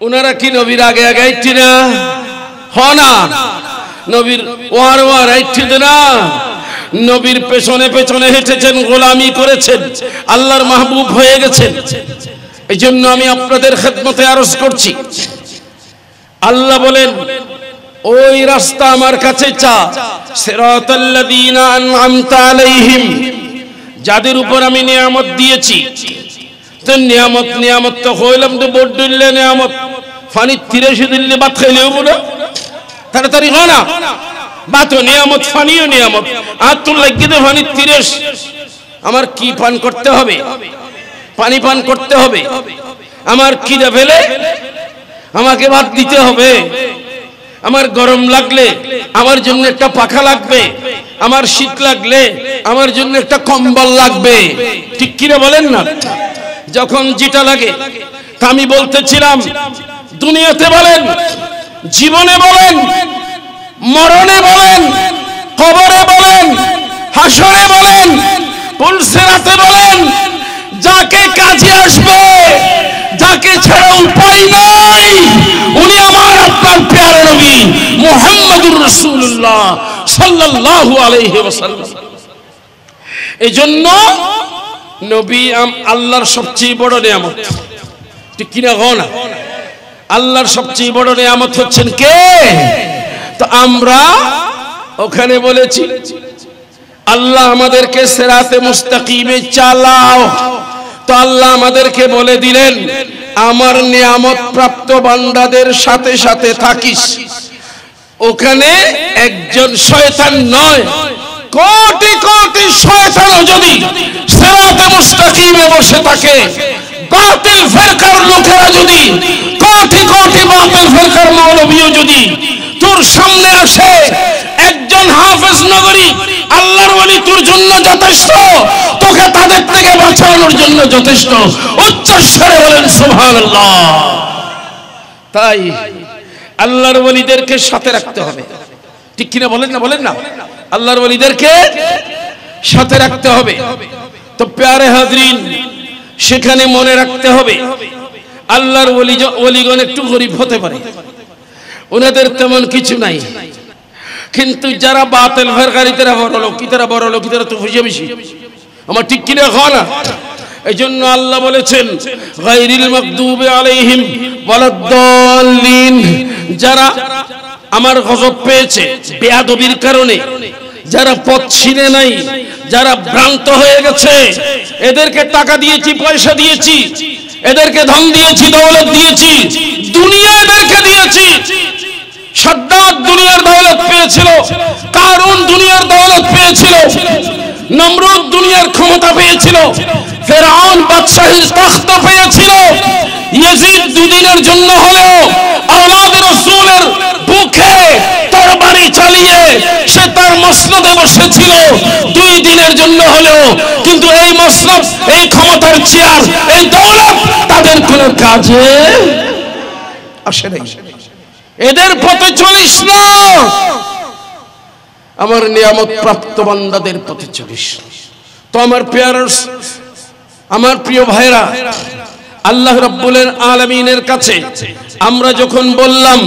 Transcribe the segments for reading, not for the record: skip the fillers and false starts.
ওনারা কি নবীর আগে আগে আইটি না হনা নবীর ওয়ার ওয়ার আইটি না নবীর পেছনে পেছনে হেঁটেছেন গোলামি করেছেন আল্লাহর মাহবুব হয়ে গেছেন এইজন্য আমি আপনাদের খেদমতে আরজ করছি আল্লাহ বলেন ওই রাস্তা আমার কাছে চা সিরাতাল্লাযীনা আন'আমতা আলাইহিম যাদের উপর আমি নিয়ামত দিয়েছি তো নিয়ামত তো হইলাম তো বড় নিয়ামত ফানি 83 দিল্লি ভাত খাইলেও বলে তাড়াতাড়ি হয় না বাত নিয়ামত ফানিও নিয়ামত আর তো লাগিয়ে দে ফানি 30 আমার কি পান করতে হবে পানি পান করতে হবে আমার খিদে পেলে আমাকে ভাত দিতে হবে আমার গরম লাগলে আমার জন্য একটা পাখা লাগবে আমার শীত লাগলে আমার জন্য একটা কম্বল লাগবে ঠিক কি না বলেন না যখন যেটা লাগে তা আমি বলতেছিলাম দুনিয়াতে বলেন জীবনে বলেন মরণে বলেন কবরে বলেন হাসরে বলেন পুলসিরাতে বলেন যাকে কাজে আসবে যাকে ছাড়া উপায় নাই উনি আমার আপনার প্যারা নবী মুহাম্মদুর রাসূলুল্লাহ সাল্লাল্লাহু আলাইহি ওয়াসাল্লাম এজন্য নবী আল্লাহর সবচেয়ে বড় নিয়ামত ঠিক কি না গনা আল্লাহর সবচেয়ে বড় নিয়ামত হচ্ছেন কে তো আমরা ওখানে বলেছি আল্লাহ আমাদেরকে সিরাতে মুস্তাকিমে চালাও তো আল্লাহ আমাদেরকে বলে দিলেন আমার নিয়ামত প্রাপ্ত বান্দাদের সাথে সাথে থাকিস ওখানে একজন শয়তান নয় কোটি কোটি শয়তানও যদি সিরাতে মুস্তাকিমে বসে থাকে বাতিল ফিরকার লোকেরা যদি কোটি কোটি বাতিল ফিরকার মৌলভীও যদি তোর সামনে আসে একজন হাফেজ নগরী আল্লাহর ওলি তোর জন্য যথেষ্ট তোকে তাদের থেকে বাঁচানোর জন্য যথেষ্ট উচ্চ স্বরে বলেন সুবহানাল্লাহ তাই আল্লাহর ওলিদেরকে সাথে রাখতে হবে ঠিক কি না বলেন না আল্লাহর ওলিদেরকে সাথে রাখতে হবে তো প্যারে হাজরিন সেখানে মনে রাখতে হবে আল্লাহর ওলিগণ একটু গরীব হতে পারে ওনাদের তেমন কিছু নাই কিন্তু যারা বাতিল ফিরকারী তারা বড় লোক তারা তো খুশি বেশি আমার ঠিক কি না হয় না এইজন্য আল্লাহ বলেছেন গায়রিল মাগদুবি আলাইহিম ওয়ালাদ-দাল্লিন যারা আমার গজব পেয়েছে বেয়াদবির কারণে যারা পথ চিনে নাই যারা ভ্রান্ত হয়ে গেছে এদেরকে টাকা দিয়েছি পয়সা দিয়েছি এদেরকে ধন দিয়েছি দৌলত দিয়েছি দুনিয়া এদেরকে দিয়েছি সাদ্দাত দুনিয়ার দৌলত পেয়েছিল কারুন দুনিয়ার দৌলত পেয়েছিল নমরুদ দুনিয়ার ক্ষমতা পেয়েছিল ফেরাউন বাদশাহীর তখ্ত পেয়েছিল ইয়াজিদ দুদিনের জন্য হলেও আওলাদ রাসূলের বুকে তরবারি চালিয়ে সে তার মসনদে বসেছিল 2 দিনের জন্য হলেও কিন্তু এই মসনদ এই ক্ষমতার চেয়ার এই দৌলত তাদের কোনো কাজে আসে নাই এদের পথে চলিস না আমার নিয়ামত প্রাপ্ত বান্দাদের পথে চলিস তো আমার প্রিয় ভাইরা আল্লাহ রাব্বুল আলামিনের কাছে আমরা যখন বললাম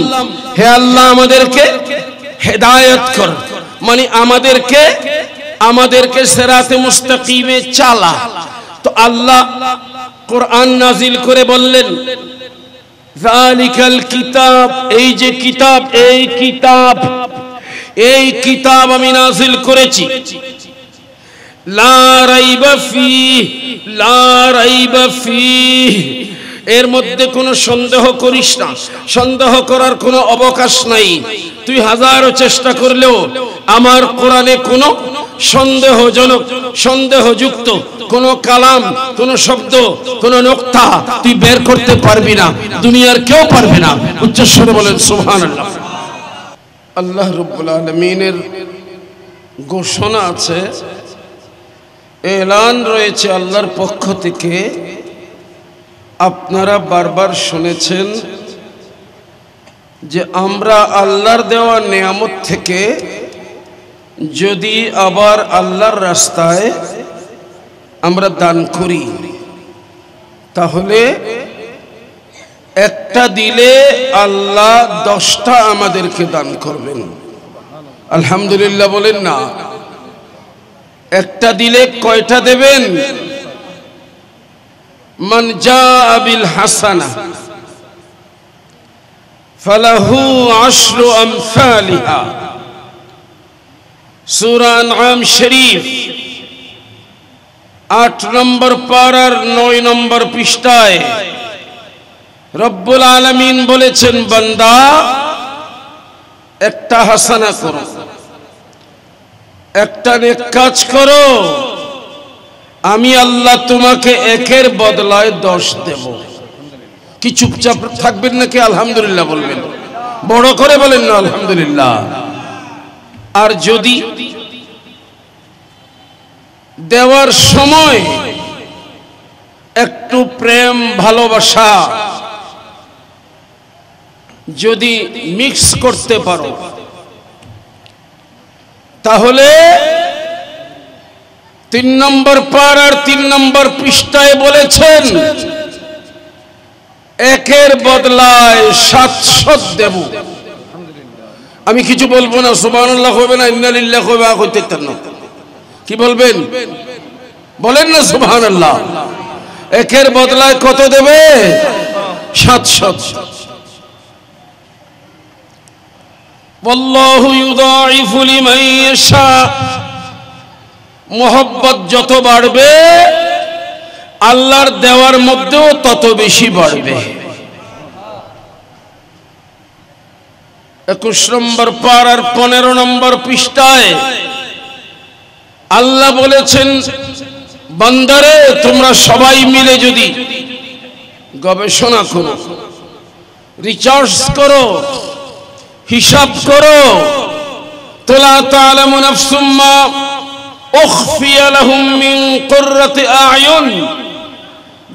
হে আল্লাহ আমাদেরকে হেদায়েত কর মানে আমাদেরকে সিরাতে মুস্তাকিমে চালা তো আল্লাহ কোরআন নাজিল করে বললেন যালিকাল কিতাব এই কিতাব আমি নাজিল করেছি লা রাইবা ফীহ এর মধ্যে কোনো সন্দেহ করিস না সন্দেহ করার কোনো অবকাশ নাই তুই হাজারো চেষ্টা করলেও আমার কোরআনে কোনো সন্দেহযুক্ত কোনো কালাম কোনো শব্দ কোনো নুকতা তুই বের করতে পারবি না দুনিয়ার কেউ পারবে না উচ্চস্বরে বলেন সুবহানাল্লাহ আল্লাহ রাব্বুল আলামিনের ঘোষণা আছে এলান রয়েছে আল্লাহর পক্ষ থেকে আপনারা বারবার শুনেছেন যে আমরা আল্লাহর দেওয়া নিয়ামত থেকে যদি আবার আল্লাহর রাস্তায় আমরা দান করি তাহলে একটা দিলে আল্লাহ 10টা আমাদেরকে দান করবেন। আলহামদুলিল্লাহ বলেন না। একটা দিলে কয়টা দেবেন? মান জাআ বিল হাসানা ফালাহু আশরু আমসালিহা। সূরা আনআম শরীফ 8 নম্বর পারার 9 নম্বর পৃষ্ঠায় রব্বুল আলামিন বলেছেন, বান্দা একটা হাসানা করো, একটা নেক কাজ করো, আমি আল্লাহ তোমাকে একের বদলায় 10 দেব। কি চুপচাপ থাকবেন নাকি আলহামদুলিল্লাহ বলবেন? বড় করে বলেন না আলহামদুলিল্লাহ। আর যদি দেওয়ার সময় একটু প্রেম ভালোবাসা যদি মিক্স করতে পারো, তাহলে 3 নম্বর পারার 3 নম্বর পৃষ্ঠায় বলেছেন, একের বদলায় 700 দেব। আমি কিছু বলবো না, সুবহানাল্লাহ হবে না, ইন্না লিল্লাহি ওয়া ইন্না ইলাইহি রাজিউন। কি বলবেন? বলেন না সুবহানাল্লাহ। একের বদলায় কত দেবে? 700। ওয়াল্লাহু ইউদাইফু লিমান ইয়াশা। মোহব্বত যত বাড়বে আল্লাহর দেওয়ার মধ্যেও তত বেশি বাড়বে। 21 নম্বর পারার 15 নম্বর পৃষ্ঠায় আল্লাহ বলেছেন, বান্দারে তোমরা সবাই মিলে যদি গবেষণা করো, রিসার্চ করো, হিসাব করো, তোলা তাআলামু নাফসুম মা উখফিয়া লাহুম মিন কুররাতি আ'য়ুন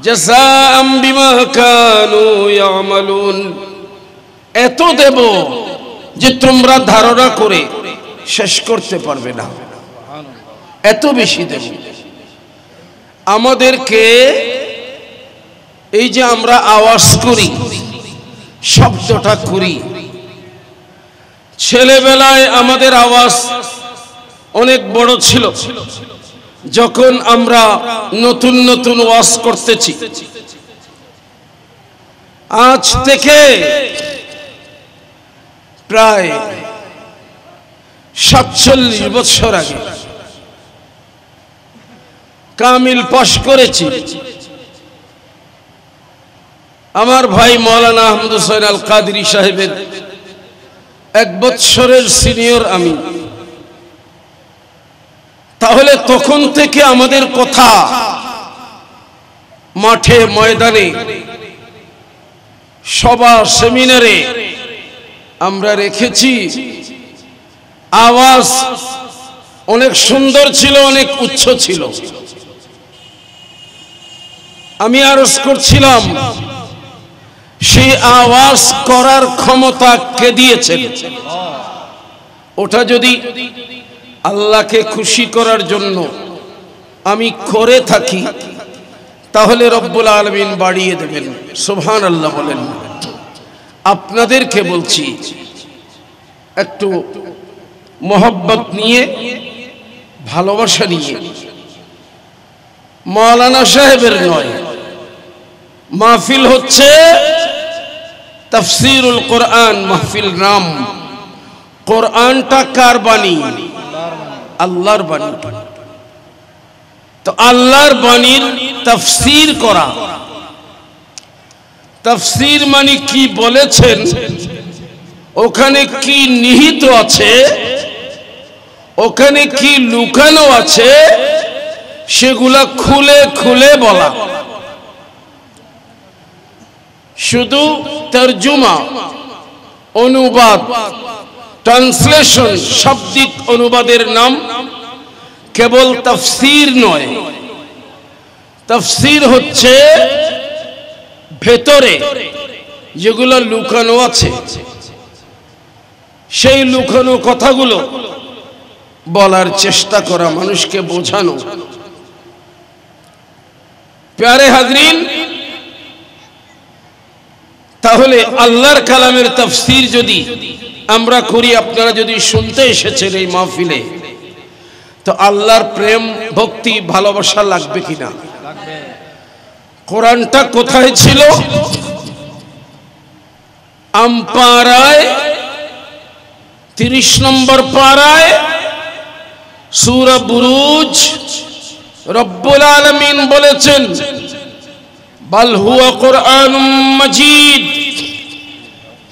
জাযাআম বিমা কানু ইয়ামালুন। এত দেব যে তোমরা ধারণা করে শেষ করতে পারবে না, এত বেশি দেব। আমাদেরকে এই যে আমরা আওয়াজ করি, শব্দটা করি, ছেলেবেলায় আমাদের আওয়াজ অনেক বড় ছিল। যখন আমরা নতুন নতুন ওয়াজ করতেছি, আজ থেকে প্রায় 47 বছর আগে কামিল পাশ করেছি। আমার ভাই মাওলানা আহমদ হোসেন আল কাদরি সাহেবের 1 বছরের সিনিয়র আমি। তাহলে তখন থেকে আমাদের কথা মাঠে ময়দানে সভা সেমিনারে আমরা রেখেছি। আওয়াজ অনেক সুন্দর ছিল, অনেক উচ্চ ছিল। আমি আরজ করছিলাম, সেই আওয়াজ করার ক্ষমতা কে দিয়েছেন? ওটা যদি আল্লাহকে খুশি করার জন্য আমি করে থাকি, তাহলে রব্বুল আলামিন বাড়িয়ে দেবেন। সুবহানাল্লাহ বলেন। আপনাদেরকে বলছি, একটু মোহব্বত নিয়ে, ভালোবাসা নিয়ে, মাওলানা সাহেবের নয়, মাহফিল হচ্ছে তাফসীরুল কোরআন মাহফিল নাম। কোরআনটা কার বাণী? আল্লাহর বাণী। তো আল্লাহর বাণীর তাফসীর করা, তাফসীর মানে কি বলেছেন, ওখানে কি নিহিত আছে, ওখানে কি লুকানো আছে, সেগুলা খুলে খুলে বলা। শুধু তরজমা, অনুবাদ, ট্রান্সলেশন, শাব্দিক অনুবাদের নাম কেবল তাফসীর নয়। তাফসীর হচ্ছে ভেতরে যেগুলো লুকানো আছে, সেই লুকানো কথাগুলো বলার চেষ্টা করা, মানুষকে বোঝানো। প্যারে হাজরিন, তাহলে আল্লাহর কালামের তাফসীর যদি আমরা করি, আপনারা যদি শুনতে এসেছেন এই মাহফিলে, তো আল্লাহর প্রেম ভক্তি ভালোবাসা লাগবে কিনা? কোরআনটা কোথায় ছিল? আমপারায় 30 নম্বর পারায় সূরা বুরুজ রব্বুল আলামিন বলেছেন, বাল হুয়া কুরআনুম মাজিদ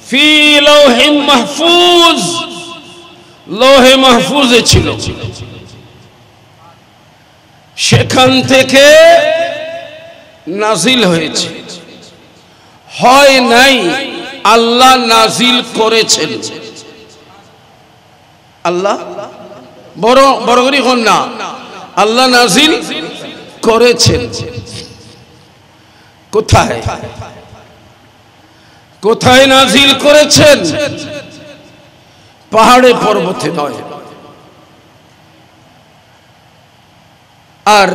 ফি লাওহিম মাহফুজ। লৌহে মাহফুজে ছিল, সেখান থেকে নাজিল হয়েছে। হয় নাই, আল্লাহ নাজিল করেছেন। আল্লাহ বড় বড় করে হন না, আল্লাহ নাজিল করেছেন। কোথায় কোথায় নাজিল করেছেন? পাহাড়ে পর্বতে নয়, আর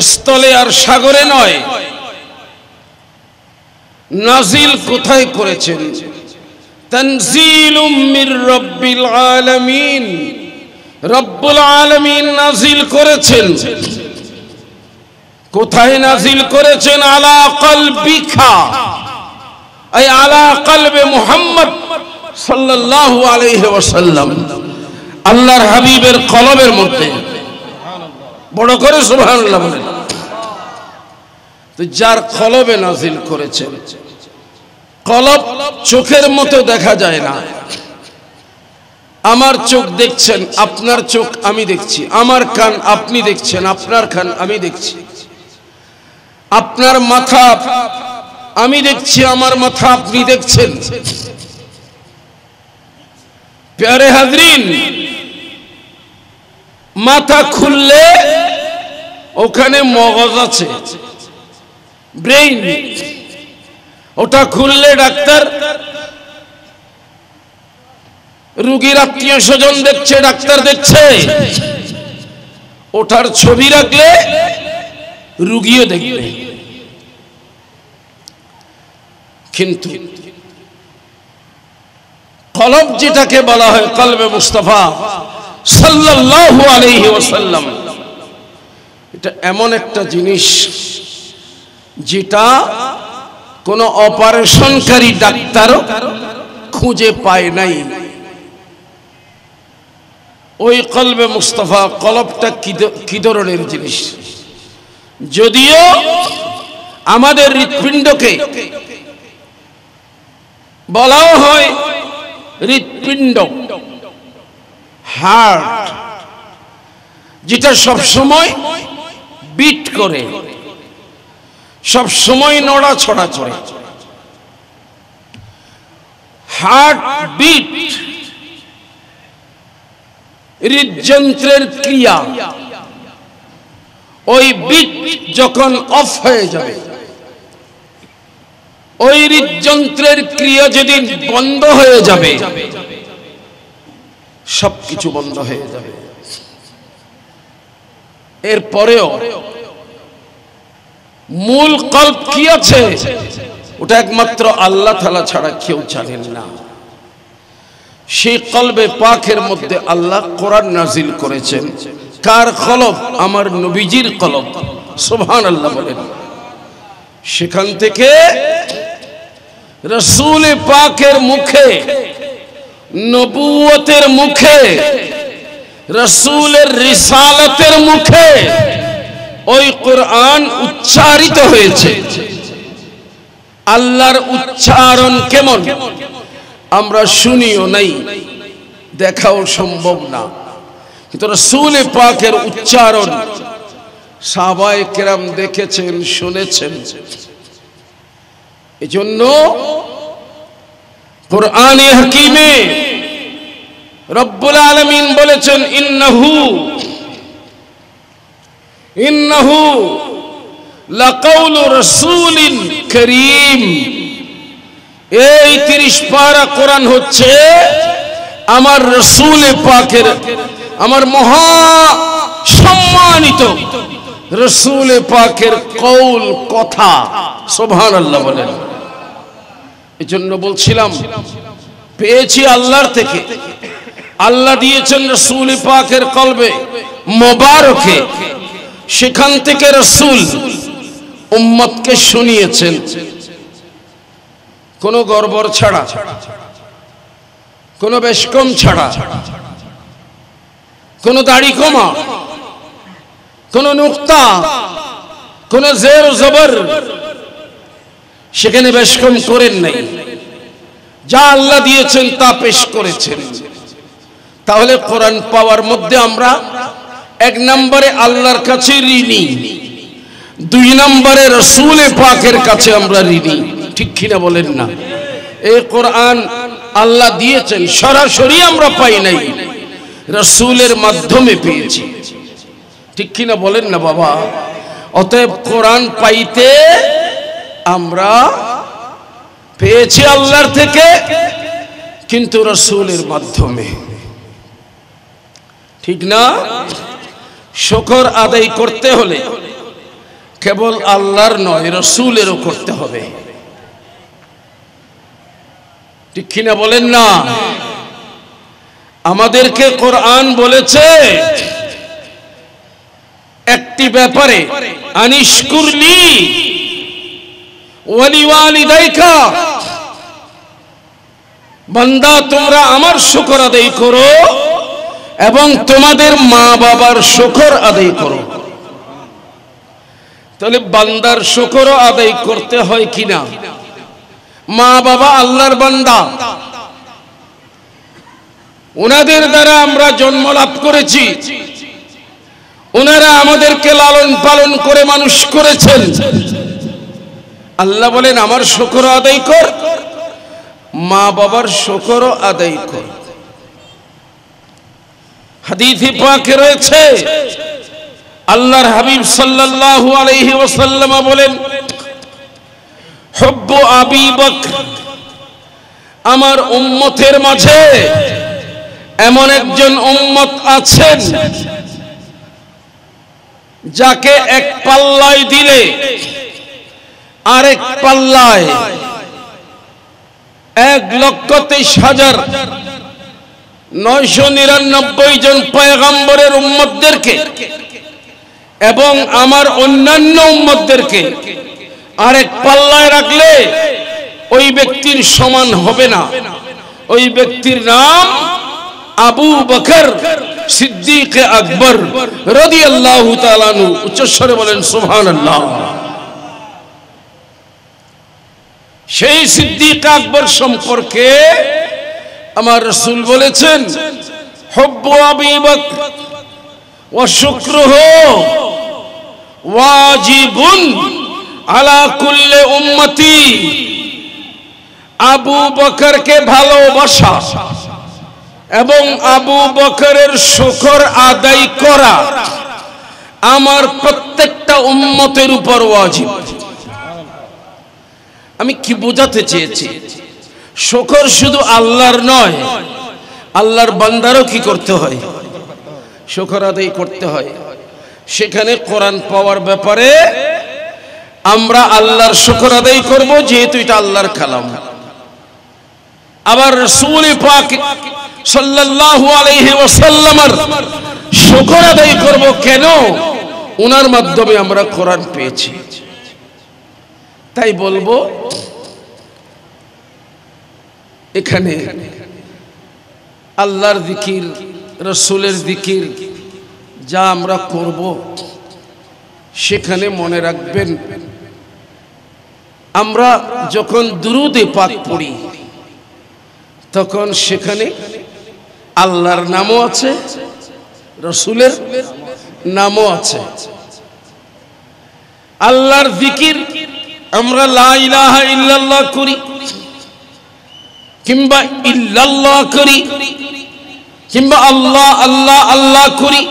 স্থলে আর সাগরে নয়। নাজিল কোথায় করেছেন? তানজিলুম মির রাব্বিল আলামিন। রব্বুল আলামিন নাজিল করেছেন। কোথায় নাজিল করেছেন? আলা কলবিকা, আই আলা কলবে মুহাম্মদ সাল্লাল্লাহু আলাইহি ওয়াসাল্লাম, আল্লাহর হাবিবের কলবের মধ্যে। বড় করে সুবহানাল্লাহ বলেন। তো যার কলবে নাজিল করেছেন, কলব চোখের মতো দেখা যায় না। আমার চোখ দেখছেন, আপনার চোখ আমি দেখছি। আমার কান আপনি দেখছেন, আপনার কান আমি দেখছি। আপনার মাথা আমি দেখছি, আমার মাথা আপনি দেখছেন। প্যারে হাজরিন, মাথা খুললে ওখানে মগজ আছে, ব্রেইন। ওটা খুললে ডাক্তার রোগীর আত্মীয় স্বজন দেখছে, ডাক্তার দেখছে। ওটার ছবি রাখলে রোগীও দেখবে। কিন্তু কলব যেটাকে বলা হয়, কলবে মুস্তাফা সাল্লাল্লাহু আলাইহি ওয়াসাল্লাম, এটা এমন একটা জিনিস যেটা কোন অপারেশনকারী ডাক্তারও খুঁজে পায় নাই। ওই কলবে মুস্তাফা, কলবটা কি ধরনের জিনিস? যদিও আমাদের হৃৎপিণ্ডকে বলাও হয় হৃৎপিণ্ড, হার্ট, যেটা সব সময় বিট করে, সব সময় নড়াচড়া করে। হার্ট বিট হৃদযন্ত্রের ক্রিয়া। ওই বিট যখন অফ হয়ে যাবে, ওই হৃদযন্ত্রের ক্রিয়া যেদিন বন্ধ হয়ে যাবে, সবকিছু বন্ধ হয়ে যাবে। এরপরেও মূল কল্প কি আছে, ওটা একমাত্র আল্লাহ তাআলা ছাড়া কেউ জানেন না। সেই কলবে পাকের মধ্যে আল্লাহ কোরআন নাজিল করেছেন। কার কলব? আমার নবীজির কলব। সুবহানাল্লাহ বলেন। সেখান থেকে রাসূল পাকের মুখে, নবুয়তের মুখে, রাসূলের রিসালাতের মুখে ওই কোরআন উচ্চারিত হয়েছে। আল্লাহর উচ্চারণ কেমন আমরা শুনিও নাই, দেখাও সম্ভব না, কিন্তু রাসূল পাকের উচ্চারণ সাহাবায়ে কেরাম দেখেছেন, শুনেছেন। এজন্য কোরআনে হাকিমে রব্বুল আলামিন বলেছেন, ইন্নাহু লাকাউলু রাসূলিন কারীম। এই 30 পারা কোরআন হচ্ছে আমার রাসূল পাকের, আমার মহা সম্মানিত রাসূল পাকের কওল, কথা। সুবহানাল্লাহ বলেন। এজন্য বলছিলাম পেয়েছি আল্লাহর থেকে, আল্লাহ দিয়েছেন রাসূল পাকের কলবে মোবারকে, সেখান থেকে রাসূল উম্মতকে শুনিয়েছেন কোনো গড়বড় ছাড়া, কোনো বেশকম ছাড়া, কোনো দাড়ি কমা, কোনো নুক্তা, কোনো জের জবর সেখানে বেশকম করেন নাই, যা আল্লাহ দিয়েছেন তা পেশ করেছেন। তাহলে কোরআন পাওয়ার মধ্যে আমরা এক নম্বরে আল্লাহর কাছে ঋণী, দুই নম্বরে রাসূল পাকের কাছে আমরা ঋণী। ঠিক কিনা বলেন না? এই কোরআন আল্লাহ দিয়েছেন, সরাসরি আমরা পাই নাই, রাসূলের মাধ্যমে পেয়েছি। ঠিক কিনা বলেন না বাবা? অতএব কোরআন পাইতে আমরা পেয়েছি আল্লাহর থেকে, কিন্তু রাসূলের মাধ্যমে। ঠিক না? শুকর আদায় করতে হলে কেবল আল্লাহর নয়, রাসূলেরও করতে হবে। ঠিক কিনা বলেন না? আমাদেরকে কোরআন বলেছে একটি ব্যাপারে, আনিশকুরলি ওয়ালিওয়ালিদাইকা, বান্দা তোমরা আমার শুকর আদায় করো এবং তোমাদের মা বাবার শুকর আদায় করো। তাহলে বান্দার শুকর আদায় করতে হয় কিনা? মা বাবা আল্লাহর বান্দা, ওনাদের দ্বারা আমরা জন্ম লাভ করেছি, ওনারা আমাদেরকে লালন পালন করে মানুষ করেছেন। আল্লাহ বলেন আমার শুকর আদায় কর, মা বাবার শুকর আদায় কর। হাদিসে পাকে রয়েছে আল্লাহর হাবিব সাল্লাল্লাহু আলাইহি ওয়াসাল্লাম বলেন, হুব্বু আবি বকর, আমার উম্মতের মাঝে এমন একজন উম্মত আছেন যাকে এক পাল্লায় দিলে আরেক পাল্লায় 1,23,999 জন পয়গম্বরের উম্মতদেরকে এবং আমার অন্যান্য উম্মতদেরকে আরেক পাল্লায় রাখলে ওই ব্যক্তির সমান হবে না। ওই ব্যক্তির নাম আবু বকর সিদ্দিক আকবর রাদিয়াল্লাহু তাআলা আনহু। উচ্চস্বরে বলেন সুবহানাল্লাহ। সেই সিদ্দিক আকবর সম্পর্কে আমার রাসূল বলেছেন, হুব্বু আবি বকর ওয়া শুকরুহু ওয়াজিবুন আলা কুল্লি উম্মতি। আবু বকরকে ভালোবাসা এবং আবু বকরের শুকর আদায় করা আমার প্রত্যেকটা উম্মতের উপর ওয়াজিব। আমি কি বোঝাতে চেয়েছি? শুকর শুধু আল্লাহর নয়, আল্লাহর বান্দারও কি করতে হয়? শুকর আদায় করতে হয়। সেখানে কোরআন পাওয়ার ব্যাপারে আমরা আল্লাহর শুকর আদায় করব, যেহেতু এটা আল্লাহর কালাম। আবার রাসূল পাক সাল্লাল্লাহু আলাইহি ওয়াসাল্লামের শুকর আদায় করব কেন? ওনার মাধ্যমে আমরা কোরআন পেয়েছি। তাই বলবো এখানে আল্লাহর জিকির, রাসূলের জিকির যা আমরা করব, সেখানে মনে রাখবেন আমরা যখন দুরূদে পাক পড়ি তখন সেখানে আল্লাহর নামও আছে, রাসূলের নামও আছে। আল্লাহর জিকির আমরা লা ইলাহা ইল্লাল্লাহ করি কিংবা ইল্লাল্লাহ করি কিংবা আল্লাহ আল্লাহ আল্লাহ করি,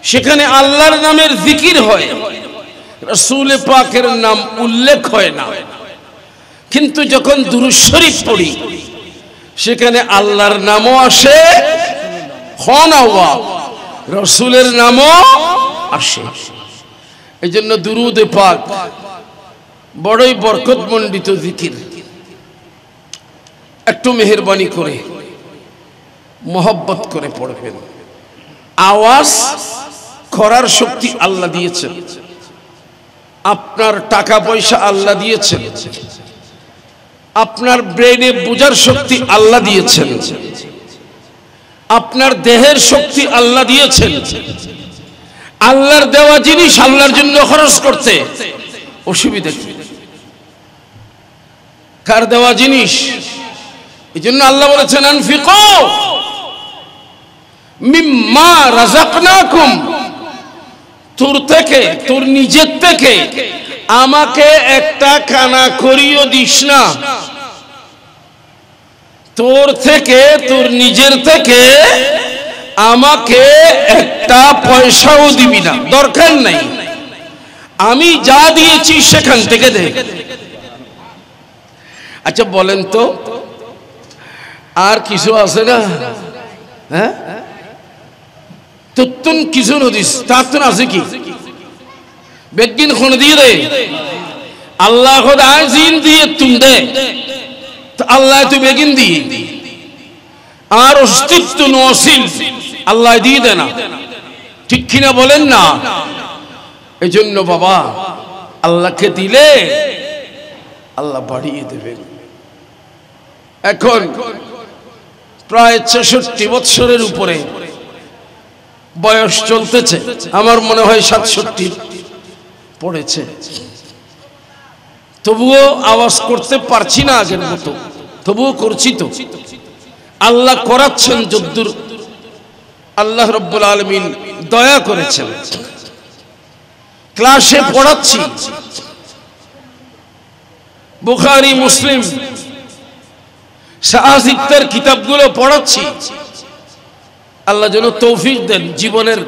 সেখানে আল্লাহর নামের জিকির হয়, রাসূল পাকের নাম উল্লেখ হয় না। কিন্তু যখন দুরূদ শরীফ পড়ি সেখানে আল্লাহর নামও আসে, খনাওয়া রাসূলের নামও আসে। এই জন্য দুরূদ পাক বড়ই বরকতমণ্ডিত জিকির। একটু মেহেরবানি করে মোহব্বত করে পড়বেন। আওয়াজ করার শক্তি আল্লাহ দিয়েছেন, আপনার টাকা পয়সা আল্লাহ দিয়েছেন, আপনার ব্রেনে বোঝার শক্তি আল্লাহ দিয়েছেন, আপনার দেহের শক্তি আল্লাহ দিয়েছেন। আল্লাহর দেওয়া জিনিস আল্লাহর জন্য খরচ করতে অসুবিধা কি? কার দেওয়া জিনিস? এই জন্য আল্লাহ বলেছেন আনফিকু মিম্মা রাযাকনাকুম, তোর থেকে, তোর নিজের থেকে আমাকে একটা কানা করিও দিস না। তোর থেকে, তোর নিজের থেকে আমাকে একটা পয়সাও দিবি না, দরকার নাই। আমি যা দিয়েছি সেখান থেকে দে। আচ্ছা বলেন তো, আর কিছু আছে না? হ্যাঁ, তুতুন কিছু নদিস তাতুন আছে কি? বেগিন খুন দিয়ে দে। আল্লাহ খোদা জিন দিয়ে তুম দে, আল্লাহ তুই বেগিন দিয়ে। আর অস্তিত্ব নসিল আল্লাহ দিয়ে দে না, ঠিক কিনা বলেন না? এই জন্য বাবা, আল্লাহকে দিলে আল্লাহ বাড়িয়ে দেবেন। এখন প্রায় 66 বছরের উপরে বয়স চলতেছে, আমার মনে হয় 67 পড়েছে, তবুও আওয়াজ করতে পারছি না আগের মতো, তবুও করছি তো। আল্লাহ করাচ্ছেন যদ্দুর আল্লাহ রব্বুল আলামিন দয়া করেছেন। ক্লাসে পড়াচ্ছি, বুখারী মুসলিম সাহাজিকদের কিতাবগুলো পড়াচ্ছি। আল্লাহ যেন তৌফিক দেন জীবনের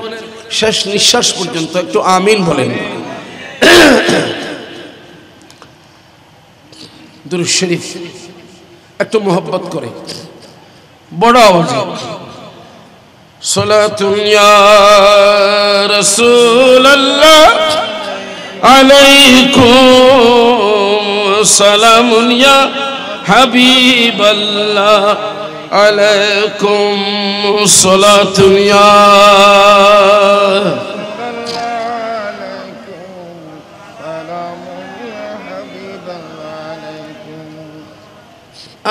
শেষ নিঃশ্বাস পর্যন্ত। একটু আমিন বলেন। দুরূদ শরীফ একটু মোহব্বত করে বড় আওয়াজে। সালাতুন ইয়া রাসূলুল্লাহ আলাইকুম, সালামুন ইয়া হাবিবাল্লাহ আলাইকুম, সালাতুন ইয়া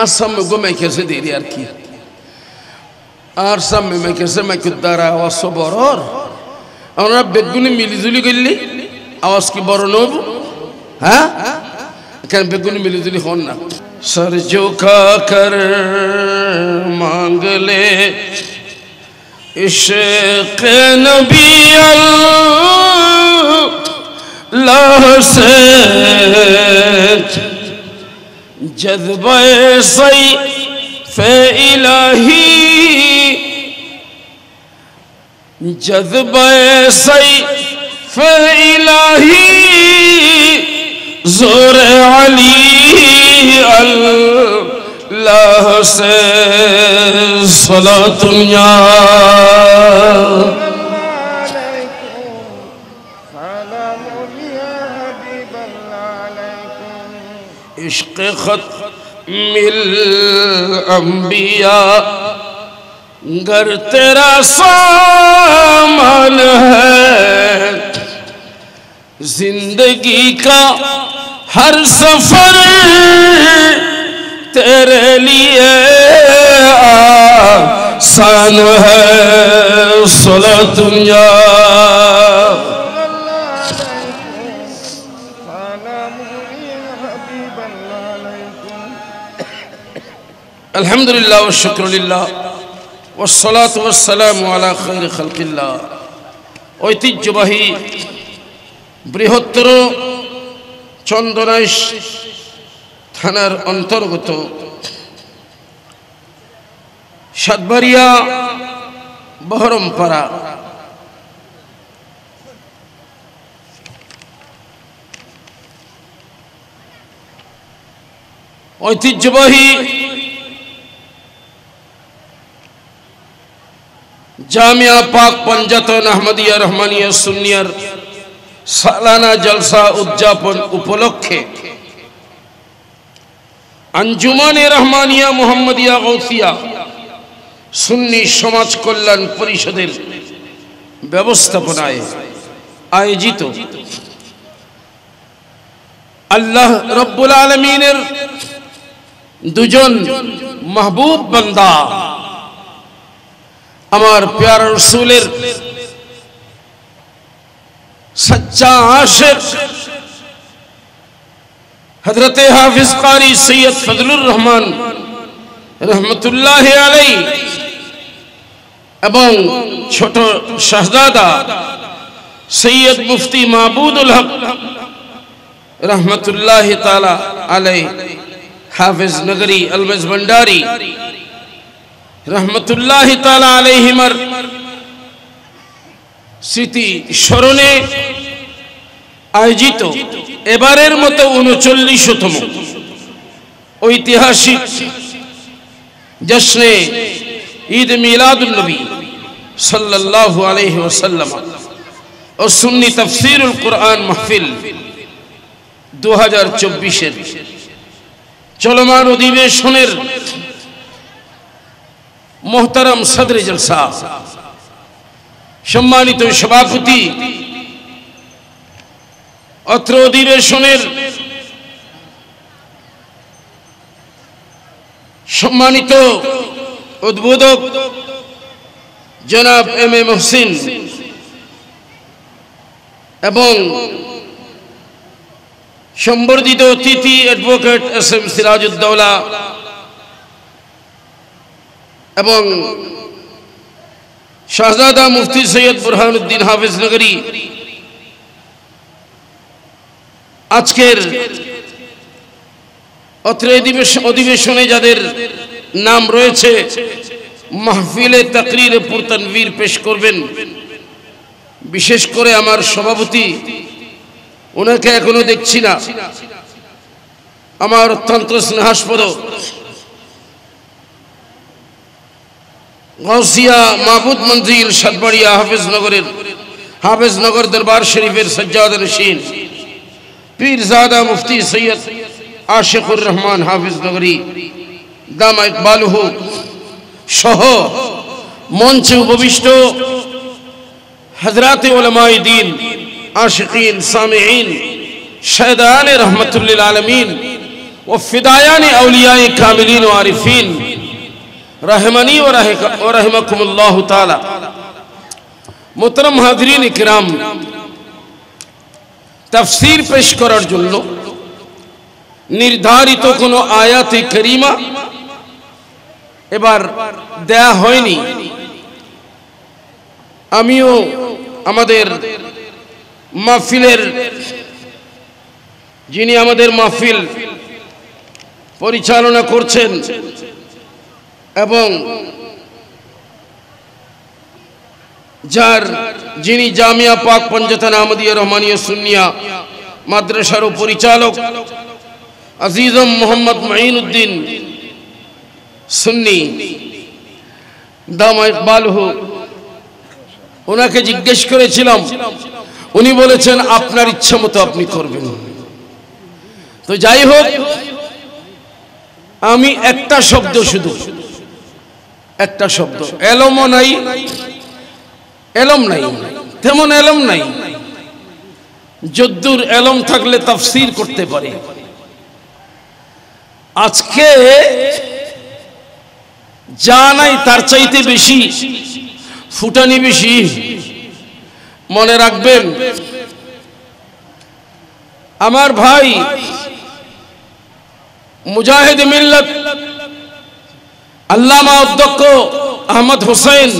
आसाम में गुमे कैसे दे रही यार की आसाम में मैं कैसे मैं कुदारा आवाज़ सो बरोर और ना बेगुनी मिलीजुली गल्ली आवाज़ की बरोनोब हाँ क्या बेगुनी मिलीजुली होना सर झुका कर मांग ले इश्क़ नबी अल्लाह से जज़्बे सैफ़े इलाही, जज़्बे सैफ़े इलाही, ज़ोर अली अल्लाह से सलातुन या इश्क़ ख़त्मिल अंबिया गर तेरा सामान है, जिंदगी का हर सफर तेरे लिए आसान है, सलातुन या अल्हम्दुलिल्लाह व शुक्रुलिल्लाह वस्सलातु वस्सलामु अला खैरि खल्किल्लाह। ঐতিহ্যবাহী বৃহত্তর চন্দনাইশ থানার অন্তর্গত সাতবাড়িয়া বহরমপাড়া ঐতিহ্যবাহী জামিয়া পাক পঞ্জাতন আহমদিয়া রহমানিয়া সুন্নিয়ার সালানা জলসা উদযাপন উপলক্ষে আঞ্জুমানে রহমানিয়া মুহাম্মদিয়া গৌসিয়া সুন্নি সমাজ কল্যাণ পরিষদের ব্যবস্থাপনায় আয়োজিত আল্লাহ রব্বুল আলামিনের দুজন মাহবুব বান্দা আমার প্যারা রাসূলের सच्चा आशिक हजरत हाफिज कारी सैयद फजलुर रहमान रहमतुल्लाहि अलैहि एवं छोट शहजादा सैयद मुफ्ती महबूबुल हक रहमतुल्लाहि ताला अलैहि हाफिज नगरी अलमज भंडारी रहमतुल्लाहि ताला अलैहिमर স্মৃতি স্মরণে আয়োজিত এবারের মতো ৩৯তম ঐতিহাসিক জশ্নে ঈদ মিলাদুন নবী সাল্লাল্লাহু আলাইহি ওয়াসাল্লাম ও সুন্নি তাফসীরুল কুরআন মাহফিল 2024 এর চলমান অধিবেশনের মুহতারাম সদরে জলসা সম্মানিত সভাপতি অত্র অধিবেশনের সম্মানিত উদ্বোধক জনাব এম এ মহসিন এবং সম্বর্ধিত অতিথি অ্যাডভোকেট এস এম সিরাজউদ্দৌলা এবং শাহজাদা মুফতি সৈয়দ বুরহানুদ্দিন হাফিজ নগরী আজকের অত্র অধিবেশনে যাদের নাম রয়েছে মাহফিলে তাকরীরে পুরতানভীর পেশ করবেন বিশেষ করে আমার সভাপতি ওনাকে এখনো দেখছি না আমার অত্যন্ত স্নেহাস্পদ গৌসিয়া মাহবুব মঞ্জিল সাতবাড়িয়া হাফেজনগর দরবার শরীফের সজ্জাদা নশীন পীরজাদা মুফতি সৈয়দ আশিকুর রহমান হাফিজ নগরী দামা ইকবালুহু সহ মঞ্চে উপবিষ্ট হযরত উলামায়ে দ্বীন আশিকিন সামিঈন শাহদান রহমাতুল্লিল আলামিন ও ফিদায়ান আউলিয়ায়ে কামিলিন ও আরিফিন रहमानी व रहमकुमुल्लाह ताला मोहतरम हाज़रीन इकराम तफसीर पेश करार जन्य निर्धारित कोनो आयाते करीमा एबार देया हयनि आमिओ आमादेर महफिलेर जिनि आमादेर महफिल परिचालना करछेन এবং যার যিনি জামিয়া পাক পঞ্জাতান আহমদিয়া রহমানিয়া সুন্নিয়া মাদ্রাসার পরিচালক আজিজম মোহাম্মদ মাইনুদ্দিন সুন্নি দামা ইকবালুহু ওনাকে জিজ্ঞেস করেছিলাম উনি বলেছেন আপনার ইচ্ছা মতো আপনি করবেন তো যাই হোক আমি একটা শব্দ শুধু একটা শব্দ এলম নাই তেমন এলম নাই যদ্দুর এলম থাকলে তাফসীর করতে পারে আজকে যা নাই তার চাইতে বেশি ফুটানি বেশি মনে রাখবেন আমার ভাই মুজাহিদ মিল্লাত আল্লামা অধ্যক্ষ আহমদ হোসেন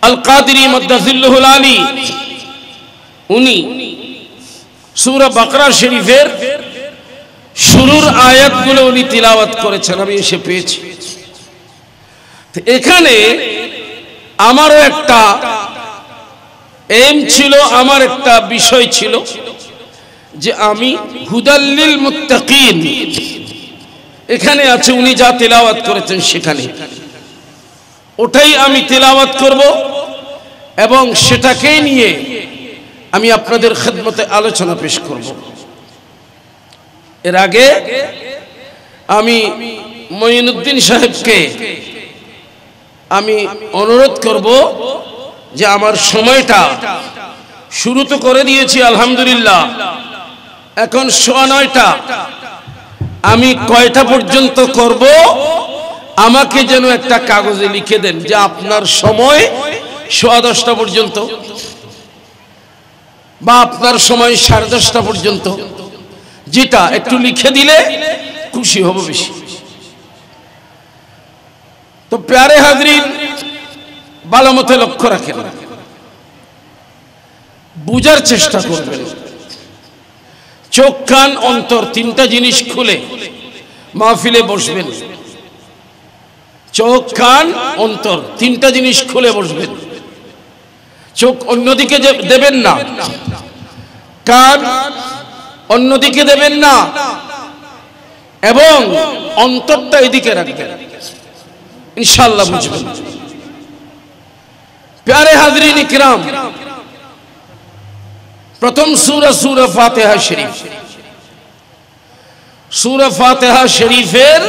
আল কাদেরী মাদ্দাজিল্লুহুল আলী উনি সূরা বাকরা শরীফের শুরুর আয়াতগুলো উনি তিলাওয়াত করেছেন আমি এসে পেয়েছি তো এখানে আমারও একটা এম ছিল আমার একটা বিষয় ছিল যে আমি হুদাল্লিল মুত্তাকিন এখানে আছে উনি যা তেলাওয়াত করেছেন সেখানে ওটাই আমি তেলাওয়াত করব এবং সেটাকে নিয়ে আমি আপনাদের খিদমতে আলোচনা পেশ করব এর আগে আমি মঈনুদ্দিন সাহেবকে আমি অনুরোধ করব যে আমার সময়টা শুরু তো করে দিয়েছি আলহামদুলিল্লাহ, এখন 9:15 আমি কয়টা পর্যন্ত করব আমাকে যেন একটা কাগজে লিখে দেন যে আপনার সময় 10:15 পর্যন্ত বা আপনার সময় 10:30 পর্যন্ত, যেটা একটু লিখে দিলে খুশি হব বেশি। তো প্যারে হাজরিন, ভালো মতো লক্ষ্য রাখেন, বুঝার চেষ্টা করবেন। চোখ কান অন্তর তিনটা জিনিস খুলে মাহফিলে বসবেন। চোখ কান অন্তর তিনটা জিনিস খুলে বসবেন। চোখ অন্যদিকে দেবেন না, কান অন্যদিকে দেবেন না, এবং অন্তরটা এদিকে রাখবেন, ইনশাআল্লাহ বুঝবেন। প্যারে হাজরিন ইকরাম, প্রথম সূরা ফাতিহা শরীফ। সূরা ফাতিহা শরীফের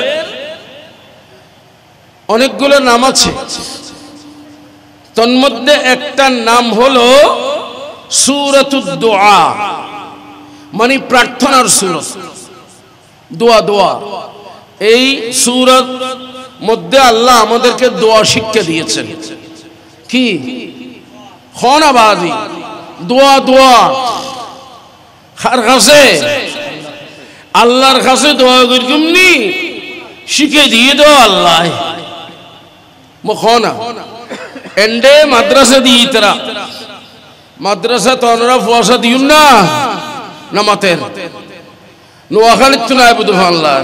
অনেকগুলো নাম আছে, তন্মধ্যে একটা নাম হলো সূরাতুদ দুআ, মানে প্রার্থনার সূরা, দোয়া। এই সূরার মধ্যে আল্লাহ আমাদেরকে দোয়া শিক্ষা দিয়েছেন। কি খনাবাজি দোয়া কার কাছে? আল্লাহর কাছে দোয়া করকুমনি শিখে দিয়ে দাও আল্লাহ। মুখনা এন্ডে মাদ্রাসা দিই, তারা মাদ্রাসা তো আমরা পয়সা দিও না নামাতের নোয়াখালীর তো নাই বুধ আল্লাহ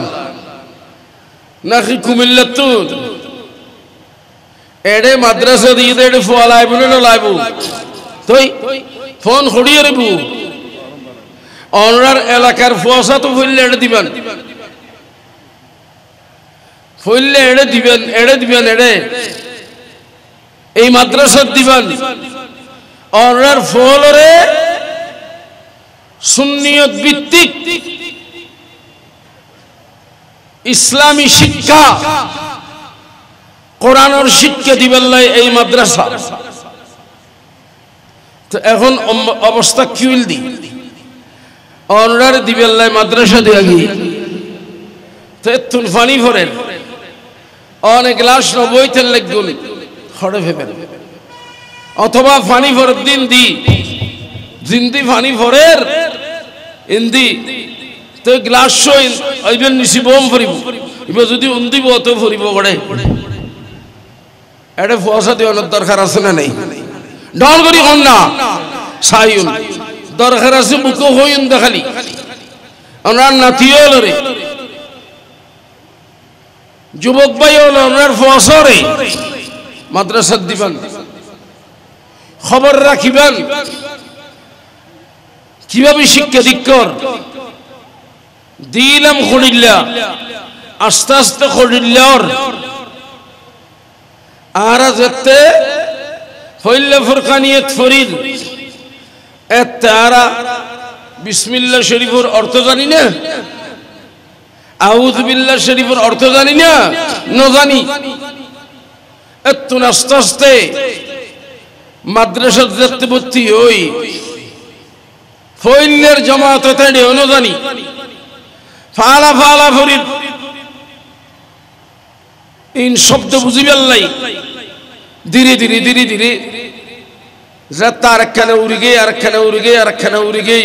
নাকি কুমিল্লার তো এডে মাদ্রাসা দিয়ে দে, এডে ফোয়া লাইব না লাইব তুই ফোন খড়িয়ে রেবু অনার এলাকার পয়সা তো ফইলে এডে দিবেন, ফইলে এডে দিবেন, এডে এই মাদ্রাসা দিবেন। অনার ফলরে সুন্নিয়ত ভিত্তিক ইসলামী শিক্ষা, কোরআনের শিক্ষা দিবেন এই মাদ্রাসা। তো এখন অবস্থা কি হইল দি অনার দিবেন মাদ্রাসা দিয়ে গিয়ে তো এতুন ফানি ভরেন অনেক গ্লাস 90 তেল লাগগুন খড়ে ফেবেন, অথবা ফানি ভরের দিন দি জিন্দি ফানি ভরের ইন্দি তো গ্লাস আইবেন নিশি বম ফরিব, এবার যদি উন্দিব অত ফরিব গড়ে। এটা পয়সা দেওয়ানোর দরকার আছে না নেই? ডল করি হন না সাইন দরকার আছে, বুকো হইন দেখালি ওনার নাতিও রে যুবক ভাই হলো ওনার পয়সা রে মাদ্রাসা দিবেন, খবর রাখিবেন কিভাবে শিক্ষা দীক্ষর দিলাম খড়িল্লা আস্তে আস্তে খড়িল্লার আর যেতে হইলে ফুরকানিয়ত ফরিদ তারা বিসমিল্লাহ শরীফের অর্থ জানি না, আউযু বিল্লাহ শরীফের অর্থ জানি না, জানি এত আস্তে আস্তে মাদ্রাসা যেতে ভর্তি হই ফইলের জামাত তেড়ে জানি ফালা ফালা ফরিদ ইন শব্দ বুঝিবেন লাই ধীরে ধীরে ধীরে ধীরে রাত আরেকখানে উড়ে গে আরেকখানে উড়ে গে আরেকখানে উড়ে গে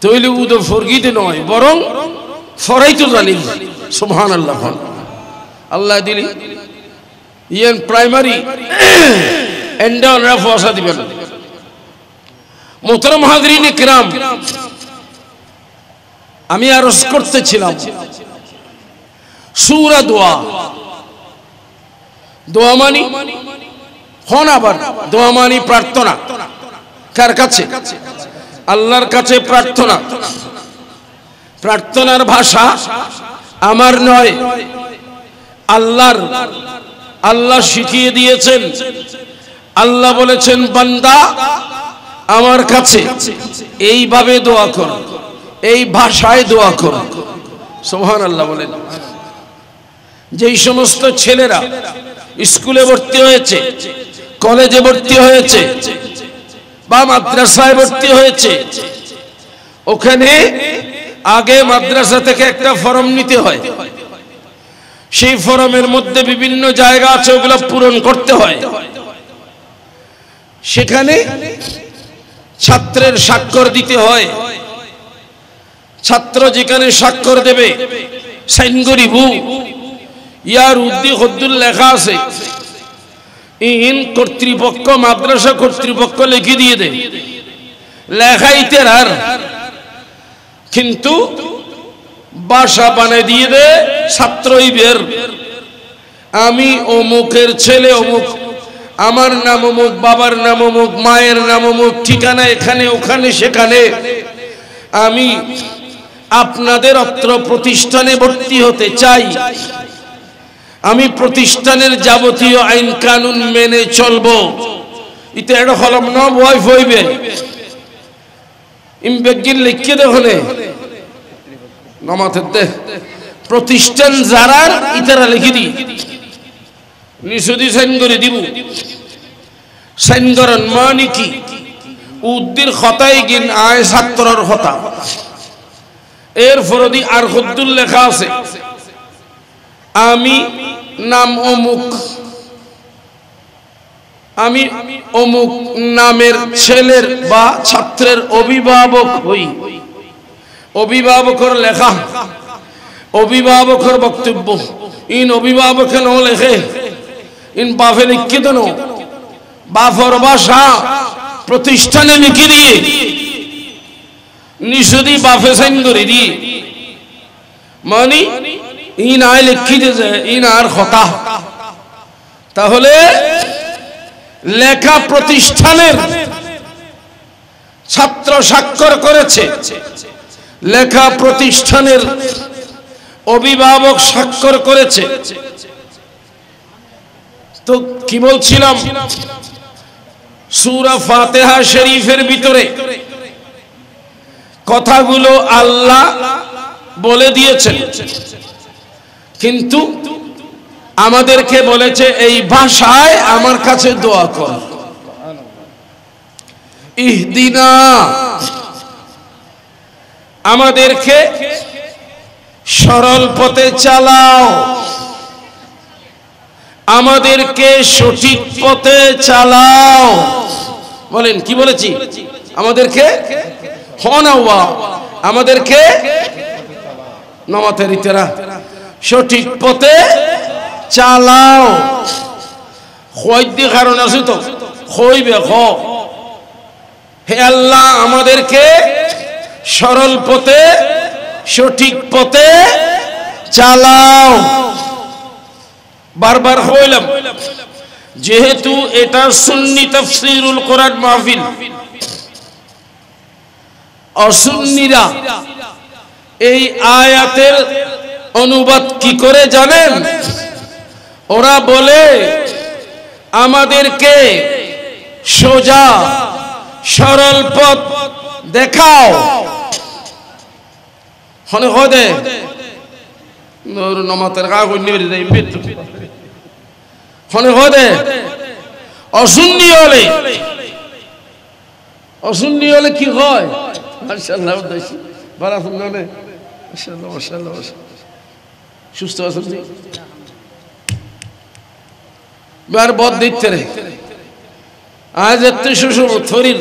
তৈলে উদ ফরগিতে নয় বরং ফরাই তো জানি। সুবহানাল্লাহ, আল্লাহ দিলি ইয়েন প্রাইমারি এন্ডা ফসা দিবেন। মোহতারাম হাজরিন কিরাম, আমি আরজ করতেছিলাম সূরা দোয়া। দোয়া মানি হন, আবার দোয়া মানি প্রার্থনা। কার কাছে? আল্লাহর কাছে প্রার্থনা। প্রার্থনার ভাষা আমার নয়, আল্লাহর। আল্লাহ শিখিয়ে দিয়েছেন। আল্লাহ বলেছেন বান্দা আমার কাছে এইভাবে দোয়া কর, এই ভাষায় দোয়া কর। সুবহানাল্লাহ বলেন। যেই সমস্ত ছেলেরা স্কুলে ভর্তি হয়েছে, কলেজে ভর্তি হয়েছে বা মাদ্রাসায় ভর্তি হয়েছে, ওখানে আগে মাদ্রাসা থেকে একটা ফর্ম নিতে হয়। সেই ফর্মের মধ্যে বিভিন্ন জায়গা আছে, ওগুলো পূরণ করতে হয়। সেখানে ছাত্রের স্বাক্ষর দিতে হয়। ছাত্র যেখানে স্বাক্ষর দেবে, সাইন করিবু, ইয়ার উদ্দি হদ্দুল লেখা আছে, ইন কর্তৃপক্ষ, মাদ্রাসা কর্তৃপক্ষ লিখে দিয়ে দেয়, লেখাইতে আর কিন্তু বাসা বানিয়ে দিয়ে দে ছাত্রই বের, আমি অমুকের ছেলে অমুক, আমার নাম অমুক, বাবার নাম অমুক, মায়ের নাম অমুক, ঠিকানা এখানে ওখানে সেখানে, আমি আপনাদের অত্র প্রতিষ্ঠানে ভর্তি হতে চাই, আমি প্রতিষ্ঠানের যাবতীয় আইন কানুন মেনে চলবো। এটা একটা হলম না ওয়াইফ হইবে ইমবেগির লিখে দেখলে নামাতে দে প্রতিষ্ঠান যারা ইতারা লিখে দি নিশুদি সাইন করে দিব। সাইন করেন মানে কি? উদ্দির খতাই গিন আয় ছাত্রর খতা, এর ফরদি আর হদ্দুল লেখা আছে, আমি নাম অমুক, আমি অমুক নামের ছেলের বা ছাত্রের অভিভাবক হই। অভিভাবকের লেখা, অভিভাবকের বক্তব্য, ইন অভিভাবকে ন লেখে, ইন বাফে লিখে দেন, বাফর বাসা প্রতিষ্ঠানে লিখে দিয়ে নিশুদি বাফে সাইন করে দিয়ে, মানে ইন আয় লিখি যে ইন আর কথা। তাহলে লেখা প্রতিষ্ঠানের ছাত্র স্বাক্ষর করেছে, লেখা প্রতিষ্ঠানের অভিভাবক স্বাক্ষর করেছে। তো কি বলছিলাম, সূরা ফাতিহা শরীফের ভিতরে কথাগুলো আল্লাহ বলে দিয়েছেন, কিন্তু আমাদেরকে বলেছে এই ভাষায় আমার কাছে দোয়া কর, ইহদিনা, আমাদেরকে সরল পথে চালাও, আমাদেরকে সঠিক পথে চালাও। বলেন কি বলেছি? আমাদেরকে হনাওয়া, আমাদেরকে নমাতের ইতেরা সঠিক পথে চালাও। খোয়াইদি কারণ আছে তো, খইবে খ, হে আল্লাহ আমাদেরকে সরল পথে সঠিক পথে চালাও। বারবার হইলাম, যেহেতু এটা সুন্নি তাফসীরুল কোরআন মাহফিল, অসুন্নিরা এই আয়াতের অনুবাদ কি করে জানেন? ওরা বলে আমাদেরকে সোজা সরল পথ দেখাও। হনে হদে নূর নমাতের কাগজ নিয়ে দেই বিত হনে হদে অসুন্নি হলে, অসুন্নি হলে কি হয়? মাশাআল্লাহ দেশি বারা শুনলে মাশাআল্লাহ মাশাআল্লাহ সুস্থ আছেন জি? বার বদ দিতে রে আজ এত সুষম থরির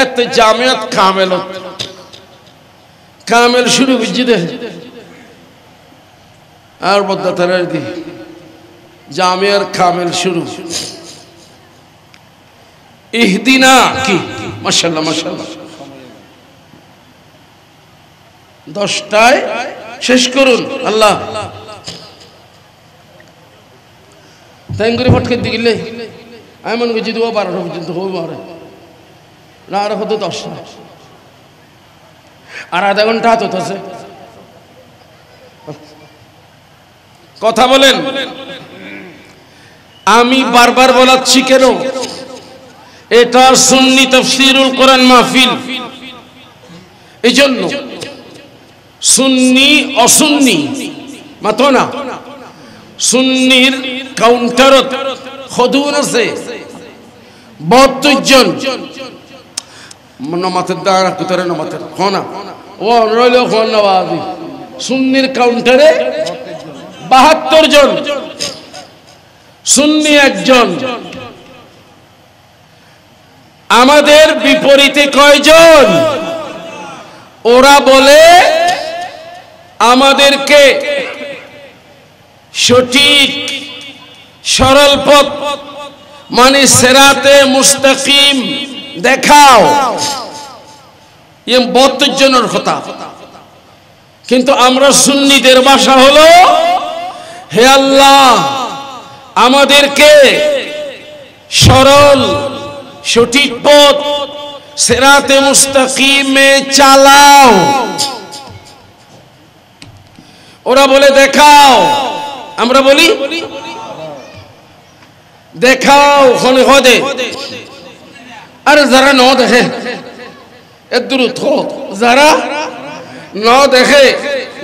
এত জামিয়াত কামেল কামেল শুরু বুঝি দে আর বদ্দা তারার দি জামিয়ার কামেল শুরু। ইহদিনা কি মাশাআল্লাহ মাশাআল্লাহ 10টায় শেষ করুন। আল্লাহ তাই করে ফটকে দিলে আমি মনে করছি 12টা পর্যন্ত হবো আরে না, আর হতো 10টা, আর আধা ঘন্টা হাত হতেছে। কথা বলেন, আমি বারবার বলাচ্ছি কেন? এটা সুন্নি তাফসীরুল কোরআন মাহফিল, এই জন্য সুন্নি অসুন্নি মাতো না, সুন্নির কাউন্টারত খদুন আছে 72 জন নমাতের দ্বারা কুতরে নমাতের খনা ও রইল খন নওয়াজি। সুন্নির কাউন্টারে 72 জন, সুন্নি একজন। আমাদের বিপরীতে কয়জন? ওরা বলে আমাদেরকে সঠিক সরল পথ মানে সিরাতে মুস্তাকিম দেখাও। 72 জনের কথা। কিন্তু আমরা সুন্নিদের ভাষা হলো, হে আল্লাহ আমাদেরকে সরল সঠিক পথ সিরাতে মুস্তাকিমে চালাও। ওরা বলে দেখাও, আমরা বলি দেখাও খনে হদে। আরে যারা ন দেখে এদুর যারা ন দেখে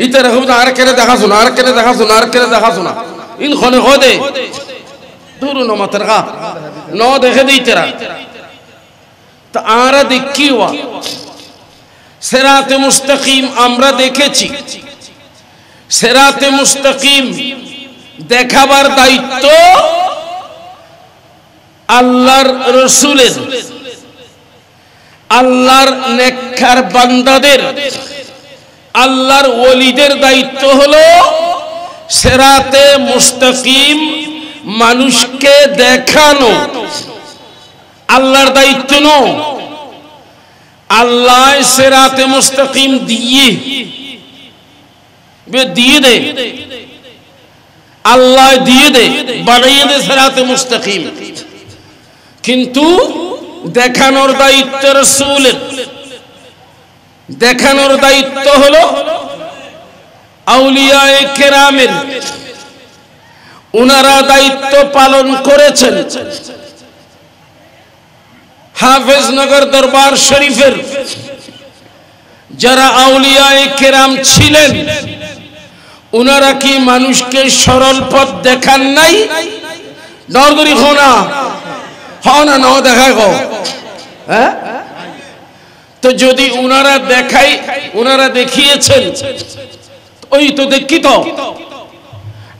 ইতে রাখব আর কেনে দেখাছো না, আর কেনে দেখাছো না, আর কেনে দেখাছো না, ইন খনে হদে দূর নমাতের গা ন দেখে দিতেরা। তা আমরা দেখি ওয়া সিরাতে মুস্তাকিম আমরা দেখেছি। সিরাতে মুস্তাকিম দেখাবার দায়িত্ব আল্লাহর রাসূলের, আল্লাহর নেককার বান্দাদের, আল্লাহর ওলিদের দায়িত্ব হলো সিরাতে মুস্তাকিম মানুষকে দেখানো। আল্লাহর দায়িত্ব নয়। আল্লাহ সিরাতে মুস্তাকিম দিয়ে দে, আল্লাহ দিয়ে দে, বানিয়ে দে সিরাতে মুস্তাকিম। কিন্তু দেখানোর দায়িত্ব রাসূলের, দেখানোর দায়িত্ব হলো আউলিয়ায়ে কেরামের। ওনারা দায়িত্ব পালন করেছেন। হাফেজনগর দরবার শরীফের যারা আউলিয়ায়ে কেরাম ছিলেন, ওনারা কি মানুষকে সরল পথ দেখান নাই? দরদরি হোনা হনা ন দেখায় গো, হ্যাঁ? তো যদি ওনারা দেখাই, ওনারা দেখিয়েছেন, ওই তো দেখি তো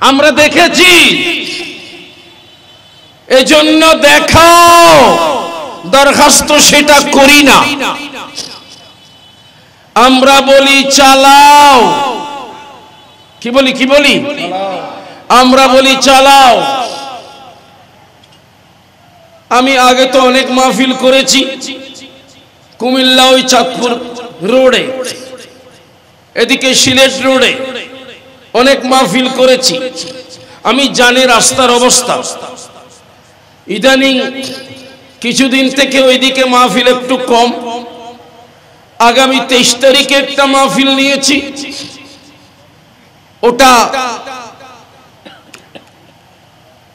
আমরা দেখেছি, এজন্য দেখাও দরখাস্ত সেটা করি না। আমরা বলি চালাও। কি বলি? কি বলি? আমরা বলি চালাও। আমি আগে তো অনেক মাহফিল করেছি কুমিল্লা ওই চাঁদপুর রোডে, এদিকে সিলেট রোডে অনেক মাহফিল করেছি। আমি জানি রাস্তার অবস্থা। ইদানিং কিছুদিন থেকে ওইদিকে মাহফিল একটু কম। আগামী 23 তারিখে একটা মাহফিল নিয়েছি।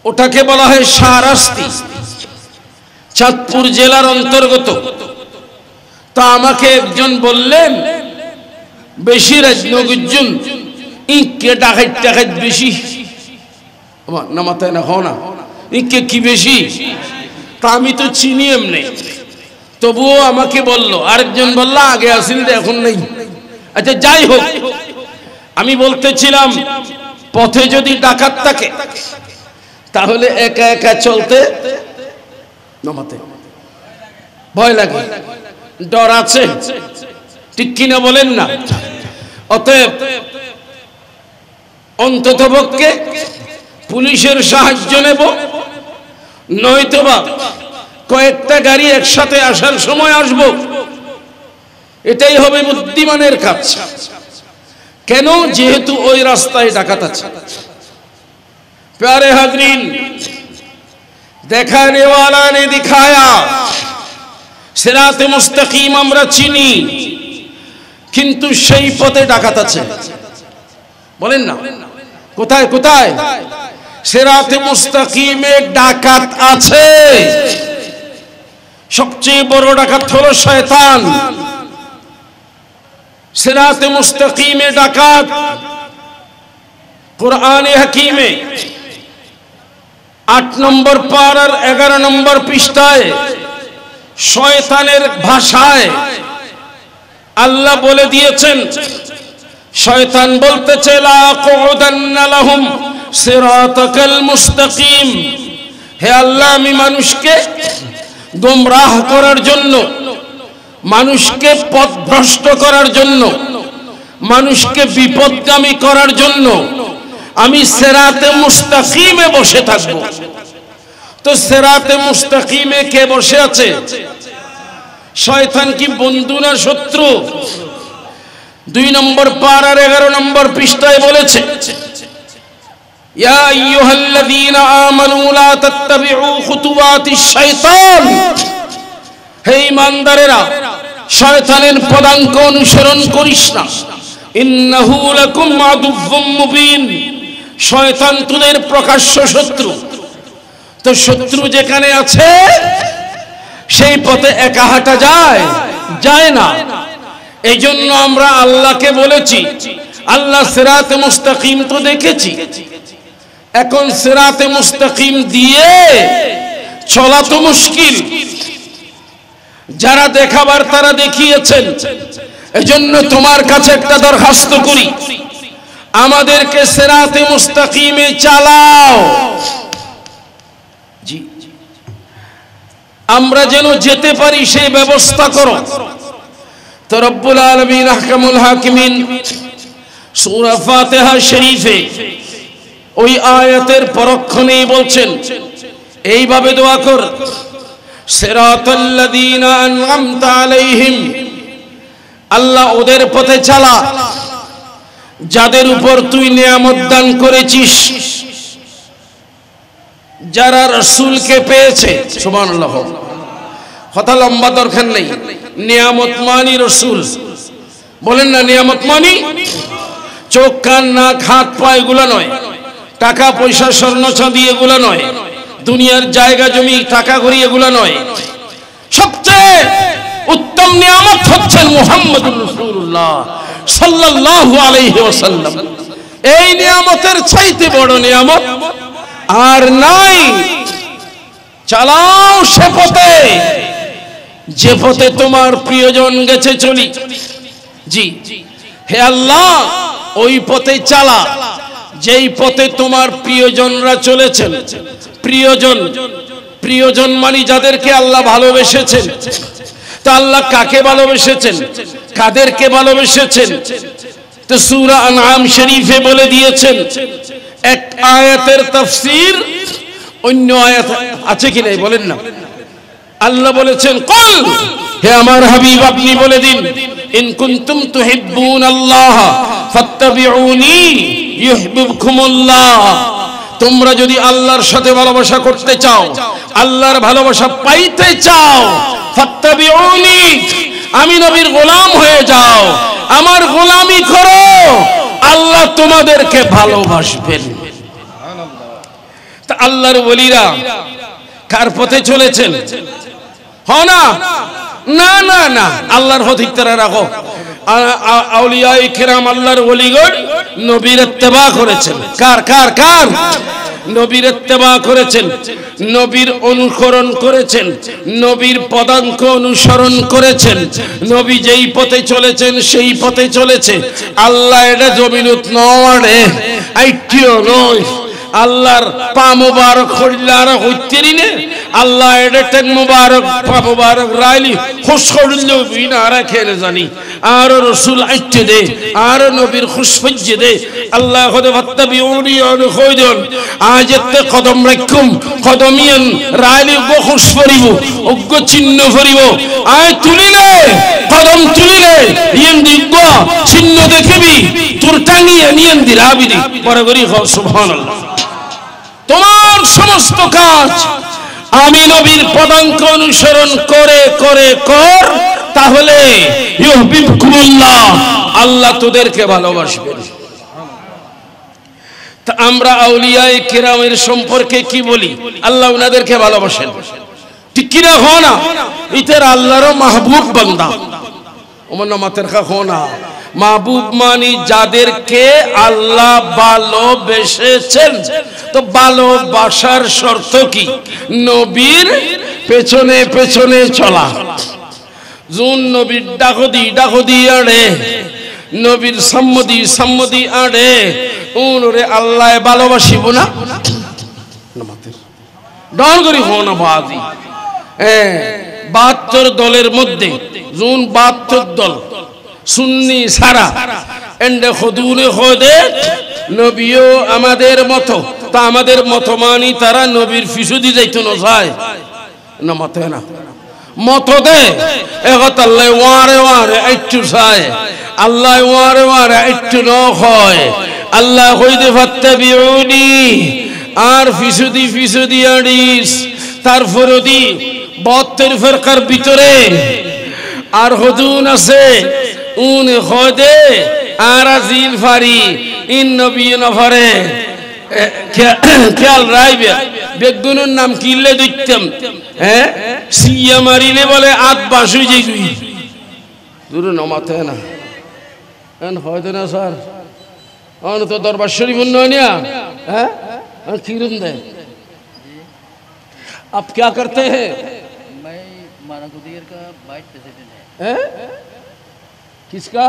ওটাকে বলা হয় শাহরাস্তি, চাঁদপুর জেলার অন্তর্গত। তা আমাকে একজন বললেন, বেশি রাজনগুজন ইকে ডাকাত টাকাত বেশি না, মাথায় না হও না, ইকে কি বেশি? তা আমি তো চিনি এমনি, তবুও আমাকে বলল। আরেকজন বলল আগে আসিল এখন নেই। আচ্ছা যাই হোক, আমি বলতেছিলাম পথে যদি ডাকাত থাকে তাহলে একা একা চলতে নামাতে ভয় লাগে, ডর আছে, ঠিক কিনা বলেন না? অতএব অন্ততপক্ষে পুলিশের সাহায্য নেব, নয়তোবা কয়েকটা গাড়ি একসাথে আসার সময় আসবো। এটাই হবে বুদ্ধিমানের কাজ। কেন? যেহেতু ওই রাস্তায় ডাকাত আছে। প্যারে হাজরিন, দেখানে ওয়ালা নে দিখায়া। সিরাতে মুস্তাকিম আমরা চিনি, কিন্তু সেই পথে ডাকাত আছে। বলেন না কোথায় কোথায়? সিরাতে মুস্তাকিমে ডাকাত আছে। সবচেয়ে বড় ডাকাত হলো শয়তান। সিরাতে মুস্তাকিমে ডাকাত কুরআনে হাকিমে 8 নম্বর পারার 11 নম্বর পৃষ্ঠায় শয়তানের ভাষায় আল্লাহ বলে দিয়েছেন, শয়তান বলতেছে লা কুদান্না লাহুম সিরাতাকাল মুস্তাকিম, হে আল্লাহ আমি মানুষকে গোমরাহ করার জন্য, মানুষকে পথভ্রষ্ট করার জন্য, মানুষকে বিপদগামী করার জন্য আমি সিরাতে মুস্তাকিমে বসে থাকব। তো সিরাতে মুস্তাকিমে কে বসে আছে? শয়তান কি বন্ধু না শত্রু? 2 নম্বর পারার 11 নম্বর পৃষ্ঠায় বলেছে, ইয়া আইয়ুহাল্লাযীনা আমানু লা তাত্তাবিউ খুতুওয়াতিশ শাইতান, হে ঈমানদারেরা শয়তানের পদাঙ্ক অনুসরণ করিস না। ইন্নাহু লাকুম আদুউম মুবিন, শয়তান তোদের প্রকাশ্য শত্রু। তো শত্রু যেখানে আছে সেই পথে একা হাঁটা যায় না। এই জন্য আমরা আল্লাহকে বলেছি, আল্লাহ সিরাতে মুস্তাকিম তো দেখেছি, এখন সিরাতে মুস্তাকিম দিয়ে চলা তো মুশকিল। যারা দেখাবার তারা দেখিয়েছেন। এজন্য তোমার কাছে একটা দরখাস্ত করি, আমাদেরকে সিরাতে মুস্তাকিমে চালাও। জি, আমরা যেন যেতে পারি সেই ব্যবস্থা করো। তো রব্বুল আলামিন আহকামুল হাকিমিন সূরা ফাতিহা শরীফে ওই আয়াতের পরক্ষণেই বলছেন, এইভাবে দোয়া কর, সিরাতাল্লাযীনা আন'আমতা আলাইহিম, আল্লাহ ওদের পথে চালা যাদের উপর তুই নিয়ামত দান করেছিস, যারা রাসূলকে পেয়েছে। সুবহানাল্লাহ, কথা লম্বা দরকার নেই। নিয়ামত মানি রাসূল, বলেন না নিয়ামত মানি চোখ কান নাক হাত পা এগুলো নয়, টাকা পয়সা স্বর্ণ চাঁদি এগুলো নয়, দুনিয়ার জায়গা জমি টাকা করি এগুলো নয়। সবচেয়ে উত্তম নিয়ামত হচ্ছেন মুহাম্মদুর রাসূলুল্লাহ সাল্লাল্লাহু আলাইহি ওয়াসাল্লাম। এই নিয়ামতের চাইতে বড় নিয়ামত আর নাই। চালাও সে পথে যে পথে তোমার প্রিয়জন গেছে চলি। জি, হে আল্লাহ ওই পথে চালা যেই পথে তোমার প্রিয়জনরা চলেছেন। প্রিয়জন মানে যাদেরকে আল্লাহ ভালোবেসেছেন। তা আল্লাহ কাকে ভালোবেসেছেন, কাদেরকে ভালোবেসেছেন? তো সূরা আন'আম শরীফে বলে দিয়েছেন। এক আয়াতের তাফসীর অন্য আয়াত আছে কি নাই বলেন না। আল্লাহ বলেছেন, কুল, হে আমার হাবিব আপনি বলে দিন, ইন কুনতুম তুহিব্বুনাল্লাহ ফাত্তাবিউনি ইউহিব্বুকুমুল্লাহ, তোমরা যদি আল্লাহর সাথে ভালোবাসা করতে চাও, আল্লাহর ভালোবাসা পাইতে চাও, ফাত্তাবিউনি, আমি নবীর গোলাম হয়ে যাও, আমার গোলামি করো, আল্লাহ তোমাদেরকে ভালোবাসবেন। তা আল্লাহর ওলিরা কার পথে চলেছেন? না না না না, আল্লাহর হদিক তারা রাখো। আউলিয়ায়ে কেরাম আল্লাহর ওলিগণ নবীর ইত্তেবা করেছেন। কার কার কার? নবীর ইত্তেবা করেছেন, নবীর অনুসরণ করেছেন, নবীর পদাঙ্ক অনুসরণ করেছেন। নবী যেই পথে চলেছেন সেই পথে চলেছে। আল্লাহ এটা জমিনত নড়ে আইটিও নয়, আল্লাহর পা মুবারক হইলার হইতেরি নে, আল্লাহ এটা টেক মুবারক পা মুবারক রাইলি খুশ করলে বিনা রাখে না জানি, আর রাসূল আইতে দে, আর নবীর খুশ ফজ্জে দে। আল্লাহ খোদে ফাত্তাবিউনি আন খোদন, আজতে কদম রাখুম কদমিয়ান রাইলি গো খুশ করিব, অজ্ঞ চিহ্ন করিব। আয় তুলিলে কদম তুলিলে ইয়েন দিগ চিহ্ন দেখিবি, তোর টাঙ্গিয়ে নিয়েন দিরাবিদি বড় করি সুবহানাল্লাহ। তোমার সমস্ত কাজ আমি নবীর পদাঙ্ক অনুসরণ করে করে কর, তাহলে ইউহিব্বুকুমুল্লাহ, আল্লাহ তোদেরকে ভালোবাসবেন। তা আমরা আউলিয়ায়ে কেরামের সম্পর্কে কি বলি? আল্লাহ ওনাদেরকে ভালোবাসেন, ঠিক কি না? হো না, ইতার আল্লাহর মাহবুব বান্দা। ওমন মাতের খা হো না, মাহবুব মানি যাদেরকে আল্লাহ ভালোবেসেছেন। তো ভালোবাসার শর্ত কি? নবীর পেছনে পেছনে চলা। জুন নবীর ডাকদি আড়ে, নবীর সম্মতি আড়ে উনরে আল্লাহ ভালোবাসিব না ডন করি হন বাজি। ৭২ দলের মধ্যে জুন ৭২ দল সুন্নি সারা এন্ডে খুদুনে খোদে নবীও আমাদের মতো। তা আমাদের মতো মানি তারা নবীর ফিসুদি যাইতো না যায় না মতে না মতো দে এগত আল্লাহ ওয়ারে একটু চায়, আল্লাহ ওয়ারে একটু ন হয়। আল্লাহ কইতে ফাত্তাবিউনি আর ফিসুদি আড়িস। তারপরে দি ৭২ ফেরকার ভিতরে আর হুদুন আছে উন খোদে আর আজিল ফারি ইন নবী নফরে। খেয়াল রাইবে বেগুনের নাম কিনলে দেখতাম সিয়া মারিলে বলে আত বাস হয়ে যাই দূরে নমাতে না হয়তো না স্যার তো দরবার শরীফ উন্নয়ন কিরম দেয়। आप क्या करते हैं? मैं मानवाधिकार का वाइस प्रेसिडेंट है। किसका?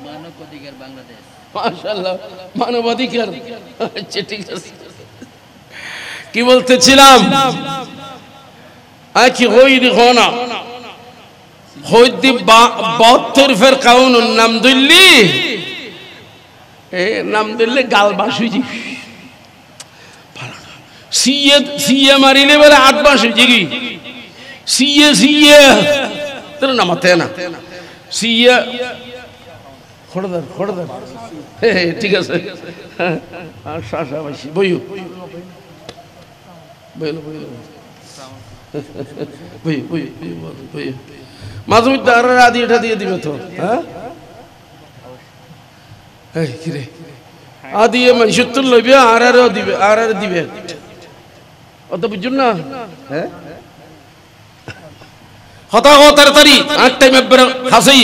मानवाधिकार बांग्लादेश। माशाल्लाह मानवाधिकार। अच्छा ठीक है। কি বলতেছিলাম কি হইদি হনা হইদি ৭২ ফের কাউন নাম দিল্লি নাম দিল্লি গাল বাসুজি সিয়ে মারিলে বলে ৮ মাস হয়েছে কি সিয়ে তোর নামাতে না সিয়ে খড়দার ঠিক আছে। বইও মাঝে মধ্যে আর আদি এটা দিয়ে দিবে তো। হ্যাঁ কিরে আদিয়ে মানুষের তো লইবে আর দিবে আর দিবে অত বুঝুন না। হ্যাঁ হতা হো তাড়াতাড়ি ৮ টাইম খাসি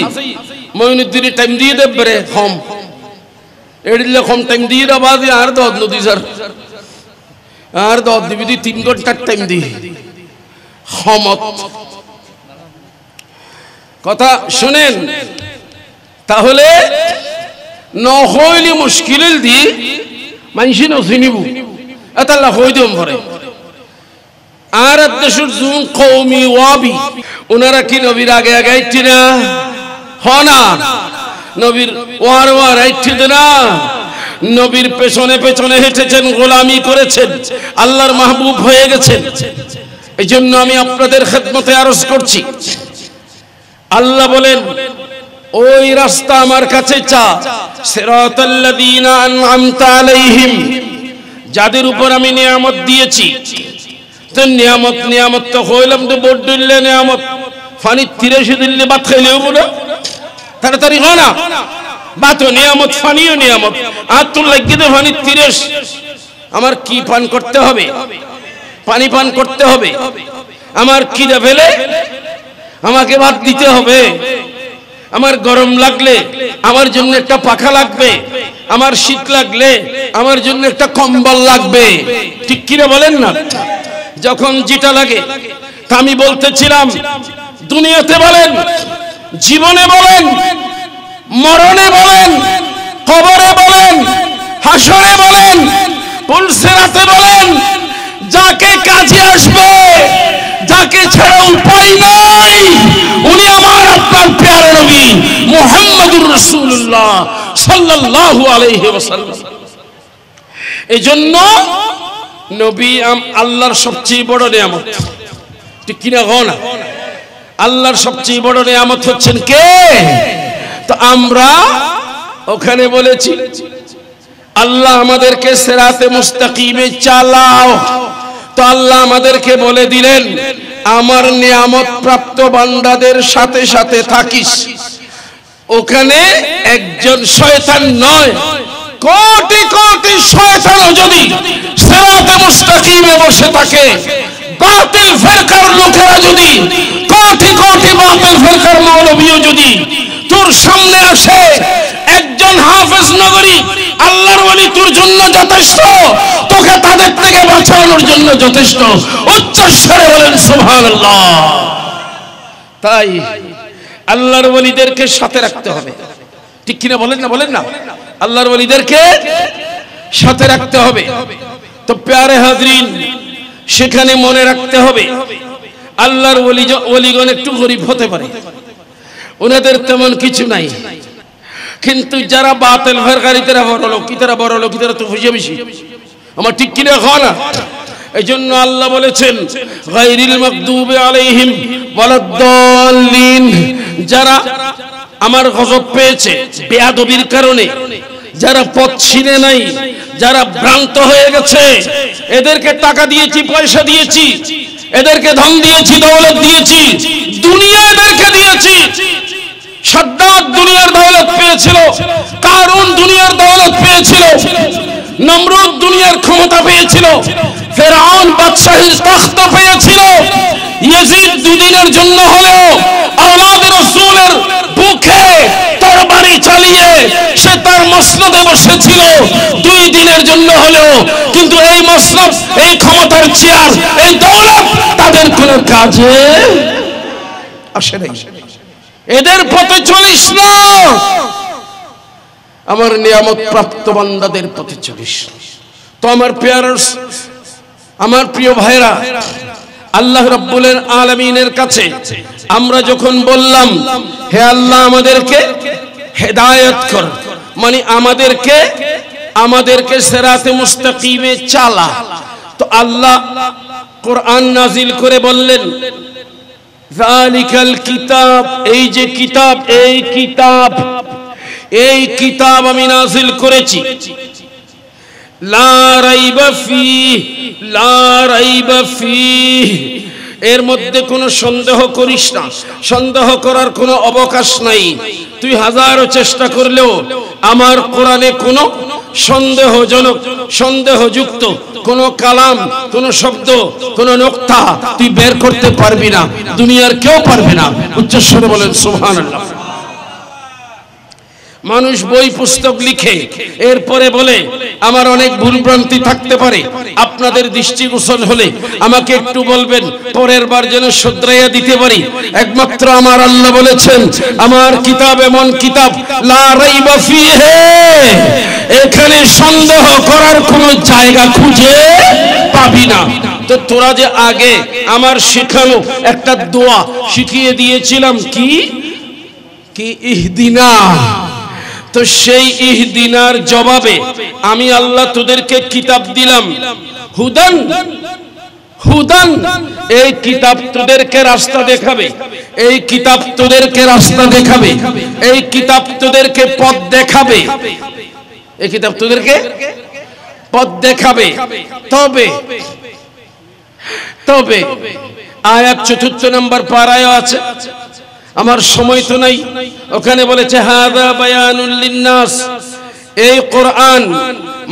মঈনুদ্দিন টাইম দিয়ে দেবে কম এড়িলে কম টাইম দিয়ে বাদে আর ১০ নদী স্যার আর ১০ দিবি ৩ ঘন্টার টাইম দি ক্ষমত কথা শুনেন। তাহলে নহইলি মুশকিল দি মানুষ নচিনিব এটা হই দিম পরে। আর দেশের জুন কৌমি ওয়াবি ওনারা কি নবীর আগে আগে আইটি না হনা নবীর ওয়ার আইটি না নবীর পেছনে পেছনে হেঁটেছেন, গোলামি করেছেন, আল্লাহর মাহবুব হয়ে গেছেন। এই জন্য আমি আপনাদের খেদমতে আরজ করছি। আল্লাহ বলেন ওই রাস্তা আমার কাছে চা সিরাতাল্লাযীনা আন'আমতা আলাইহিম যাদের উপর আমি নিয়ামত দিয়েছি। তো নিয়ামত তো হইলাম তো বড় দিলে নিয়ামত ফানি ৮৩ দিলে ভাত খাইলেও বলে তাড়াতাড়ি হয় না বাতো নিয়ামত ফানিও নিয়ামত আর তোর লাগিয়ে দে ফানি ৩০ আমার কি পান করতে হবে? পানি পান করতে হবে। আমার খিদে পেলে আমাকে ভাত দিতে হবে। আমার গরম লাগলে আমার জন্য একটা পাখা লাগবে, আমার শীত লাগলে আমার জন্য একটা কম্বল লাগবে। ঠিক কিনা বলেন না? যখন যেটা লাগে তা আমি বলতেছিলাম দুনিয়াতে বলেন, জীবনে বলেন, মরণে বলেন, কবরে বলেন, হাসরে বলেন, পুলসিরাতে বলেন, যাকে কাজে আসবে, যাকে ছাড়া উপায় নাই, উনি আমার আপনার প্যারা নবী মুহাম্মদুর রাসূলুল্লাহ সাল্লাল্লাহু আলাইহি ওয়াসাল্লাম। এজন্য নবী আল্লাহর সবচেয়ে বড় নিয়ামত। ঠিক কিনা গো না? আল্লাহর সবচেয়ে বড় নিয়ামত হচ্ছেন কে? তো আমরা ওখানে বলেছি আল্লাহ আমাদেরকে সিরাতে মুস্তাকিমে চালাও। তো আল্লাহ আমাদেরকে বলে দিলেন আমার নিয়ামত প্রাপ্ত বান্দাদের সাথে সাথে থাকিস। ওখানে একজন শয়তান নয়, কোটি কোটি শয়তানও যদি সিরাতে মুস্তাকিমে বসে থাকে, বাতিল ফিরকার লোকেরা যদি কোটি কোটি বাতিল ফিরকার মৌলভীও যদি তোর সামনে আসে একজন হাফেজ নগরী, আল্লাহর ওলি তোর জন্য যথেষ্ট, তোকে তাদের থেকে বাঁচানোর জন্য যথেষ্ট। উচ্চস্বরে বলেন সুবহানাল্লাহ। তাই আল্লাহর ওলিদেরকে সাথে রাখতে হবে, ঠিক কিনা বলেন না? বলেন না, আল্লাহর ওলিদেরকে সাথে রাখতে হবে। তো প্যারে হাজরিন, সেখানে মনে রাখতে হবে আল্লাহর ওলিগণ একটু গরিব হতে পারে, ওনাদের তেমন কিছু নাই, কিন্তু যারা বাতিল ফেরকারী তারা বড় লোক, তারা তো বুঝে বেশি। আমার ঠিক কিনা হয় না? এই জন্য আল্লাহ বলেছেন গায়রিল মাগদুবি আলাইহিম ওয়ালাদ-দাল্লিন, যারা আমার গজব পেয়েছে বেয়াদবির কারণে, যারা পথ চিনে নাই, যারা ভ্রান্ত হয়ে গেছে, এদেরকে টাকা দিয়েছি, পয়সা দিয়েছি, এদেরকে ধন দিয়েছি, দৌলত দিয়েছি, দুনিয়া এদেরকে দিয়েছি। সাদ্দাত দুনিয়ার দৌলত পেয়েছিল, কারুন দুনিয়ার দৌলত পেয়েছিল, নমরুদ দুনিয়ার ক্ষমতা পেয়েছিল, ফেরাউন বাদশাহীর তখ্ত পেয়েছিল। ইয়াজিদ দুদিনের জন্য হলেও আওলাদ রাসূলের বুকে তরবারি চালিয়ে সে তার মসনদে বসেছিল, 2 দিনের জন্য হলেও, কিন্তু এই মসনদ, এই ক্ষমতার চেয়ার, এই দৌলত তাদের কোনো কাজে আসে নাই। এদের পথে চলিস না, আমার নিয়ামত প্রাপ্ত বান্দাদের পথে চলিস। তো আমার প্রিয় ভাইরা, আল্লাহ রাব্বুল আলামিনের কাছে আমরা যখন বললাম হে আল্লাহ আমাদেরকে হেদায়েত কর, মানে আমাদেরকে সিরাতে মুস্তাকিমে চালা, তো আল্লাহ কোরআন নাজিল করে বললেন যালিকাল কিতাব, এই যে কিতাব, এই কিতাব আমি নাজিল করেছি, লা রাইবা ফীহ, এর মধ্যে কোনো সন্দেহ করিস না, সন্দেহ করার কোনো অবকাশ নাই। তুই হাজারো চেষ্টা করলেও আমার কোরআনে কোনো সন্দেহযুক্ত কোনো কালাম, কোনো শব্দ, কোনো নোক্তা তুই বের করতে পারবি না, দুনিয়ার কেউ পারবে না। উচ্চস্বরে বলেন সুবহানাল্লাহ। মানুষ বই পুস্তক লিখে এরপরে বলে আমার অনেক ভুলভ্রান্তি থাকতে পারে, আপনাদের দৃষ্টিগোচর হলে আমাকে একটু বলবেন, পরের বার যেন শুধরাইয়া দিতে পারি। একমাত্র আমার আল্লাহ বলেছেন আমার কিতাব এমন কিতাব লা রাইবা ফীহি, এখানে সন্দেহ করার কোনো জায়গা খুঁজে পাবি না। তো তোরা যে আগে আমার শেখানো একটা দোয়া শিখিয়ে দিয়েছিলাম, কি ইহদিনা, তো সেই ইহদিনার জবাবে আমি আল্লাহ তোদেরকে কিতাব দিলাম হুদান, এই কিতাব তোদেরকে রাস্তা দেখাবে, এই কিতাব তোদেরকে রাস্তা দেখাবে, এই কিতাব তোদেরকে পথ দেখাবে, এই কিতাব তোদেরকে পথ দেখাবে। তবে আয়াত 4 নম্বর পারায় আছে, আমার সময় তো নাই, ওখানে বলেছে হাদা বায়ানুল লিন্নাস, এই কোরআন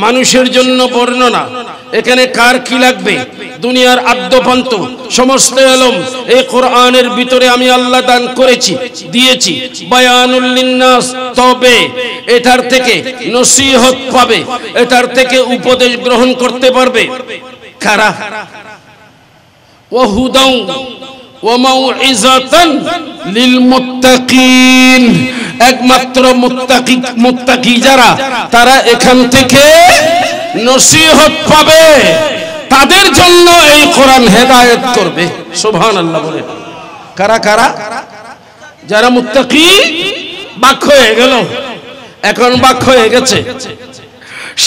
মানুষের জন্য বর্ণনা। এখানে কার কি লাগবে, দুনিয়ার আদ্যপান্ত সমস্ত ইলম এই কোরআনের ভিতরে আমি আল্লাহ দান করেছি, দিয়েছি। বায়ানুল লিন্নাস, তবে এটার থেকে নসিহত পাবে, এটার থেকে উপদেশ গ্রহণ করতে পারবে কারা? ওয়াহুদাউ ওয়া মাউইযাতান লিল মুত্তাকিন, একমাত্র মুত্তাকি যারা, তারা এখান থেকে নসিহত পাবে, তাদের জন্য এই কোরআন হেদায়েত করবে। সুবহানাল্লাহ বলে কারা? যারা মুত্তাকি। বাক্য হয়ে গেল, এখন বাক্য হয়ে গেছে,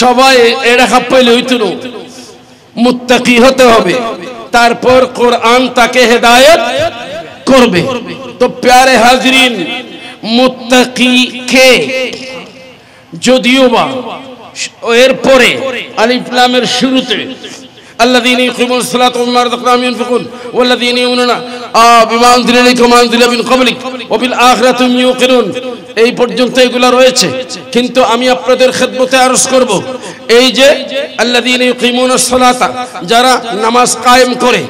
সবাই এটা খাপ পাইলে হইতো না, মুত্তাকি হতে হবে, তারপর কোরআন তাকে হেদায়েত করবে। তো প্যারে হাজরিন, মুত্তাকি কে? যদিও বা এরপরে আলিফ লামের শুরুতে الذين يقيمون الصلاة ومما رزقناهم ينفقون والذين يؤمنون بما أنزل إليك وما أنزل من قبلك وبالآخرة هم يوقنون, এই পর্যন্ত এগুলো রয়েছে। কিন্তু আমি আপনাদের খেদমতে আরজ করব, এই যে আল্লাযীনা ইউকিমুনাস সালাতা, যারা নামাজ কায়েম করে,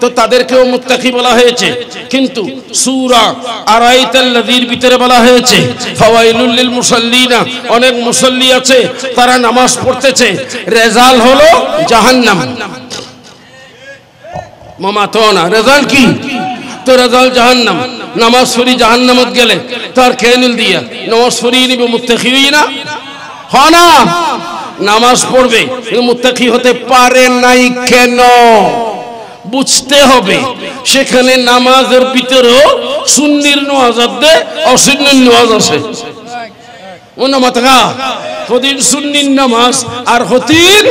তো তাদেরকেও মুত্তাকি বলা হয়েছে। কিন্তু সূরা আরাইতাল্লাযীর ভিতরে বলা হয়েছে ফাওয়াইলুল লিল মুসাল্লিনা, অনেক মুসল্লি আছে তারা নামাজ পড়তেছে, রেজাল্ট হলো জাহান্নাম। মামা তো না রেজাল্ট কি, তো রেজাল্ট জাহান্নাম। নামাজ পড়ি জাহান্নামত গেলে তার কেনুল দিয়া নামাজ পড়িয়ে নিব, মুত্তাকি হই না? হয় না? নামাজ পড়বে কিন্তু মুত্তাকি হতে পারে নাই কেন বুঝতে হবে। সেখানে নামাজের ভিতরেও সুন্নির নামাজ আছে, অসুন্নির নামাজ আছে। ও না মাতা হদিন সুন্নির নামাজ আর হতিন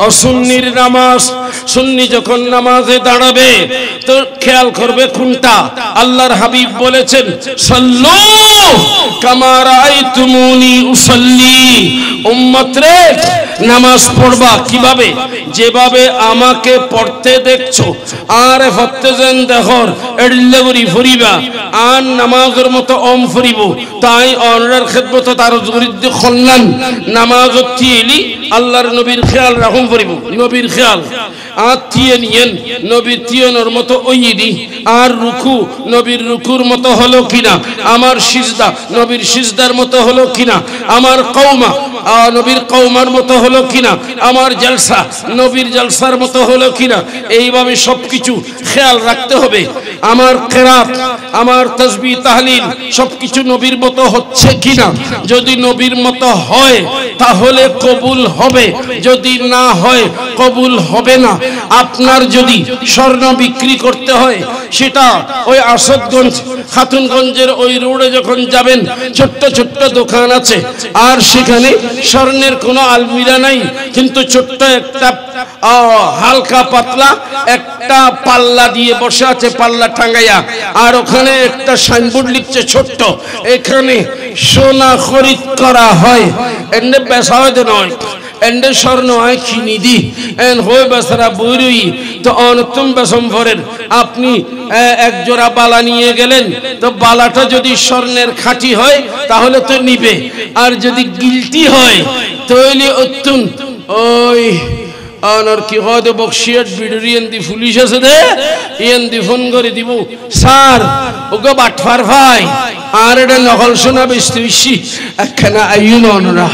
অসুন্নির নামাজ। সুন্নি যখন নামাজে দাঁড়াবে তো খেয়াল করবে কোনটা। আল্লাহর হাবিব বলেছেন সাল্লু কামা রাআইতুমুনি উসাল্লি, উম্মত রে নামাজ পড়বা কিভাবে, যেভাবে আমাকে পড়তে দেখছো। আর পড়তে যেন দেখর এডলে করি ফুরিবা আর নামাজের মতো অম ফুরিব, তাই অনরার খেদমত তার জরিদ্দ খল্লান নামাজ তিয়েলি আল্লাহর নবীর খেয়াল রাখুন ফুরিব। নবীর খেয়াল আর তিয়ে নিয়েন নবীর তিয়নের মতো ওইদি, আর রুকু নবীর রুকুর মতো হলো কিনা, আমার সিজদা নবীর সিজদার মতো হলো কিনা, আমার কওমা নবীর কওমার মতো হলো কিনা, আমার জলসা নবীর জলসার মতো হলো কিনা, এইভাবে সবকিছু খেয়াল রাখতে হবে। আমার কিরাত, আমার তাসবিহ তাহলিল সবকিছু নবীর মতো হচ্ছে কিনা। যদি নবীর মতো হয় তাহলে কবুল হবে, যদি না হয় কবুল হবে না। আপনার যদি স্বর্ণ বিক্রি করতে হয় সেটা ওই আসাদগঞ্জ খাতুনগঞ্জের ওই রোডে যখন যাবেন ছোট্ট ছোট্ট দোকান আছে, আর সেখানে স্বর্ণের কোনো আলমিরা নাই, কিন্তু ছোট্ট একটা হালকা পাতলা একটা পাল্লা দিয়ে বসে আছে, পাল্লা টাঙ্গাইয়া, আর ওখানে একটা সাইনবোর্ড লিখছে ছোট্ট, এখানে সোনা খরিদ করা হয়। এনে বেচা হয় নয়, এন্ডে স্বর্ণ হয় কিনি দি এন হয়ে বেচারা বইরই তো অনতুম বেসম্ভরের। আপনি এক জোড়া বালা নিয়ে গেলেন, তো বালাটা যদি স্বর্ণের খাঁটি হয় তাহলে তো নিবে, আর যদি গিলটি হয় তাহলে অত্যুন ওই আর কি হয় বক্সিয়াট বিডরিয়ান দি পুলিশ আছে দে ইয়ান দি ফোন করে দিব, স্যার ওগো বাটফার ভাই আর এটা নকল সোনা বেচতে বেশি একখানা আইন অনরা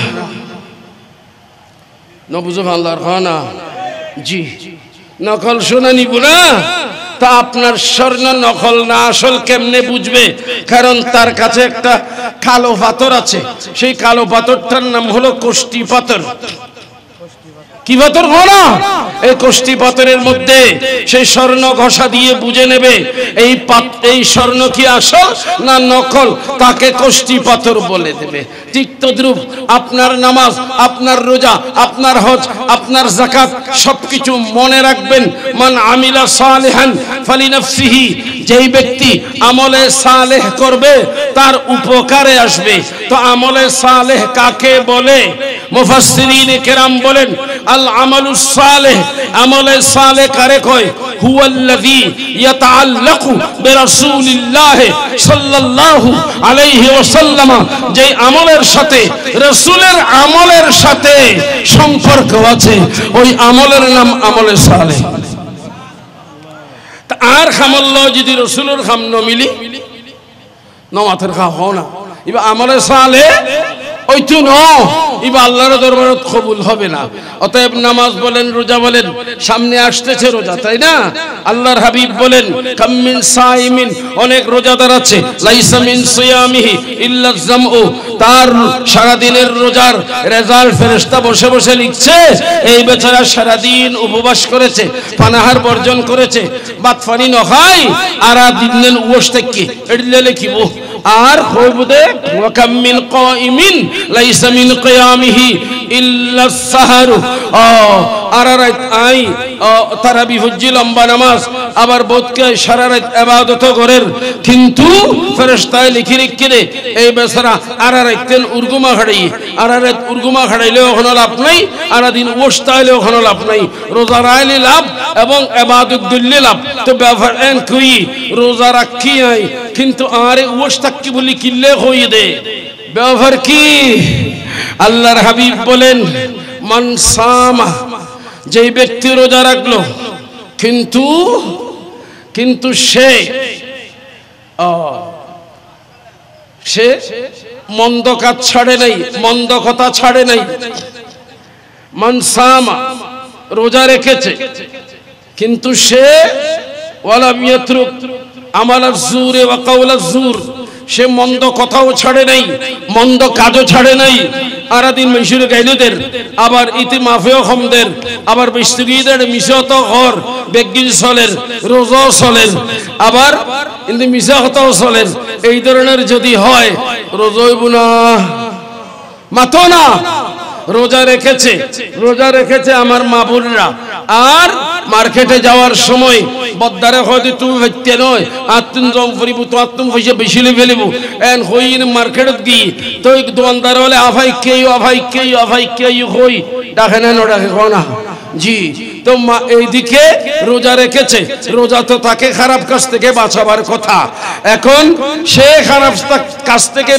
নবুঝো আল্লাহর খানা জি নকল সোনা নিব না। তা আপনার স্বর্ণ নকল না আসল কেমনে বুঝবে? কারণ তার কাছে একটা কালো পাথর আছে, সেই কালো পাথরটার নাম হলো কোষ্টি পাথর। কি পাথর না? এই কোষ্টি পাথরের মধ্যে সেই স্বর্ণ ঘষা দিয়ে বুঝে নেবে এই স্বর্ণ কি আসল না নকল, তাকে কোষ্টি পাথর বলে দেবে। ঠিক তদ্রূপ আপনার নামাজ, আপনার রোজা, আপনার হজ, আপনার যাকাত সবকিছু মনে রাখবেন। মান আমিলা সালিহান ফালিনাফসিহি, যেই ব্যক্তি আমলে সালেহ করবে তার উপকারে আসবে। তো আমলে সালেহ কাকে বলে? মুফাসসিরিনে কেরাম বলেন আল আমালুস সালেহ, আমলে সালেহ কারে কয়? হুয়াল্লাযী ইয়াতাআল্লাকু বিরাসূলিল্লাহ সাল্লাল্লাহু আলাইহি ওয়াসাল্লাম, যে আমলের সাথে রাসূলের আমলের সাথে সম্পর্ক আছে, ওই আমলের নাম আমলে সালেহ। আর খামল্ল যদি রাসূলের খাম ন মিলি নমাতের খা হও না, এবার আমলে সালেহ ওইটু ন ইবা আল্লাহর দরবারত কবুল হবে না। অতএব নামাজ বলেন, রোজা বলেন, সামনে আসতেছে রোজা, তাই না? আল্লাহর হাবিব বলেন কাম মিন সাইমিন, অনেক রোজাদার আছে, লাইসা মিন সিয়ামিহি ইল্লা জামউ, তার সারা দিনের রোজার রেজাল্ট ফেরেশতা বসে বসে লিখছে, এই বেচারা সারা দিন উপবাস করেছে, পানাহার বর্জন করেছে, ভাত পানি নখাই আর দিনের উপোস থেকে এডলে লিখিব। আর হইবদে ওয়া কাম মিন কাইমিন লাইসা মিন কিয়ামিহি ইল্লা সাহারু, আর রাত আই তারাবি হজ্জি লম্বা নামাজ, আবার বোধকে সারা রাত ইবাদত করেন, কিন্তু ফেরেশতায় লিখি রেখে দে এই বেচারা আর রাতেন উর্গুমা খাড়াই, আর রাত উর্গুমা খাড়াইলে ওখানে লাভ নাই, আর দিন ওস্তাইলে ওখানে লাভ নাই। রোজা রাইলে লাভ এবং ইবাদত দিলে লাভ। তো ব্যবহার এন কই রোজা রাখি আই, কিন্তু আরে ওস্তাক কি বলি কিল্লে হই দে, ব্যবহার কি? আল্লাহর হাবিব বলেন মান সামা, যেই ব্যক্তি রোজা রাখলো কিন্তু কিন্তু সে মন্দ কাজ ছাড়ে নাই, মন্দ কথা ছাড়ে নাই। মানসামা রোজা রেখেছে, কিন্তু সে ওয়ালাম ইয়াতরুক আমালাজ জুরে ওয়া কাওলাজ জুর, সে মন্দ কথাও ছাড়ে নাই, মন্দ কাজও ছাড়ে নাই। আরাদিন মেশুরে গাইলুদের আবার ইতি মাফেও খমদের আবার বিস্তুগীদের মিশত ঘর বেগিন চলেন, রোজাও চলেন, আবার কিন্তু মিশা কথাও চলেন। এই ধরনের যদি হয় রোজাইব না, মাতো না। রোজা রেখেছে আমার মা বোনরা। আর মার্কেটে যাওয়ার সময় বদ্দারে হয়তো তুমি হইতে নয় আত্ম জম করিব তো আত্ম পয়সা বেশি লে ফেলিব এন হইন মার্কেটত গিয়ে তো দোকানদার হলে আভাই কেই হই ডাকে না ডাকে না জি। তো এইদিকে রোজা রেখেছে, রোজা তো তাকে খারাপ কাজ থেকে বাঁচাবার কথা। এখন সে খারাপ কাজ থেকে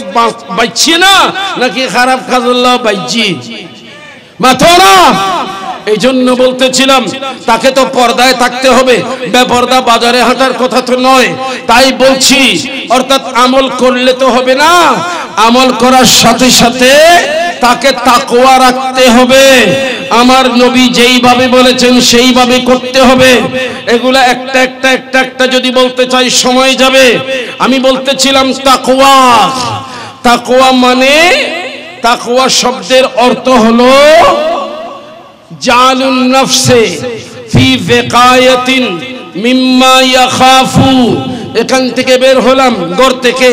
বাঁচছে না নাকি খারাপ কাজ আল্লাহ বাইজি মাথো না। এই জন্য বলতেছিলাম তাকে তো পর্দায় থাকতে হবে, বেপর্দা বাজারে হাঁটার কথা তো নয়। তাই বলছি অর্থাৎ আমল করলে তো হবে না, আমল করার সাথে সাথে তাকে তাকওয়া রাখতে হবে। আমার নবী যেইভাবে বলেছেন সেইভাবে করতে হবে। এগুলা একটা যদি বলতে চাই সময় যাবে। আমি বলতেছিলাম তাকওয়া মানে তাকওয়া শব্দের অর্থ হলো জালুন নফসে ফি ওয়াকায়াতিন মিম্মা ইয়াখাফু। এখান থেকে বের হলাম ঘর থেকে,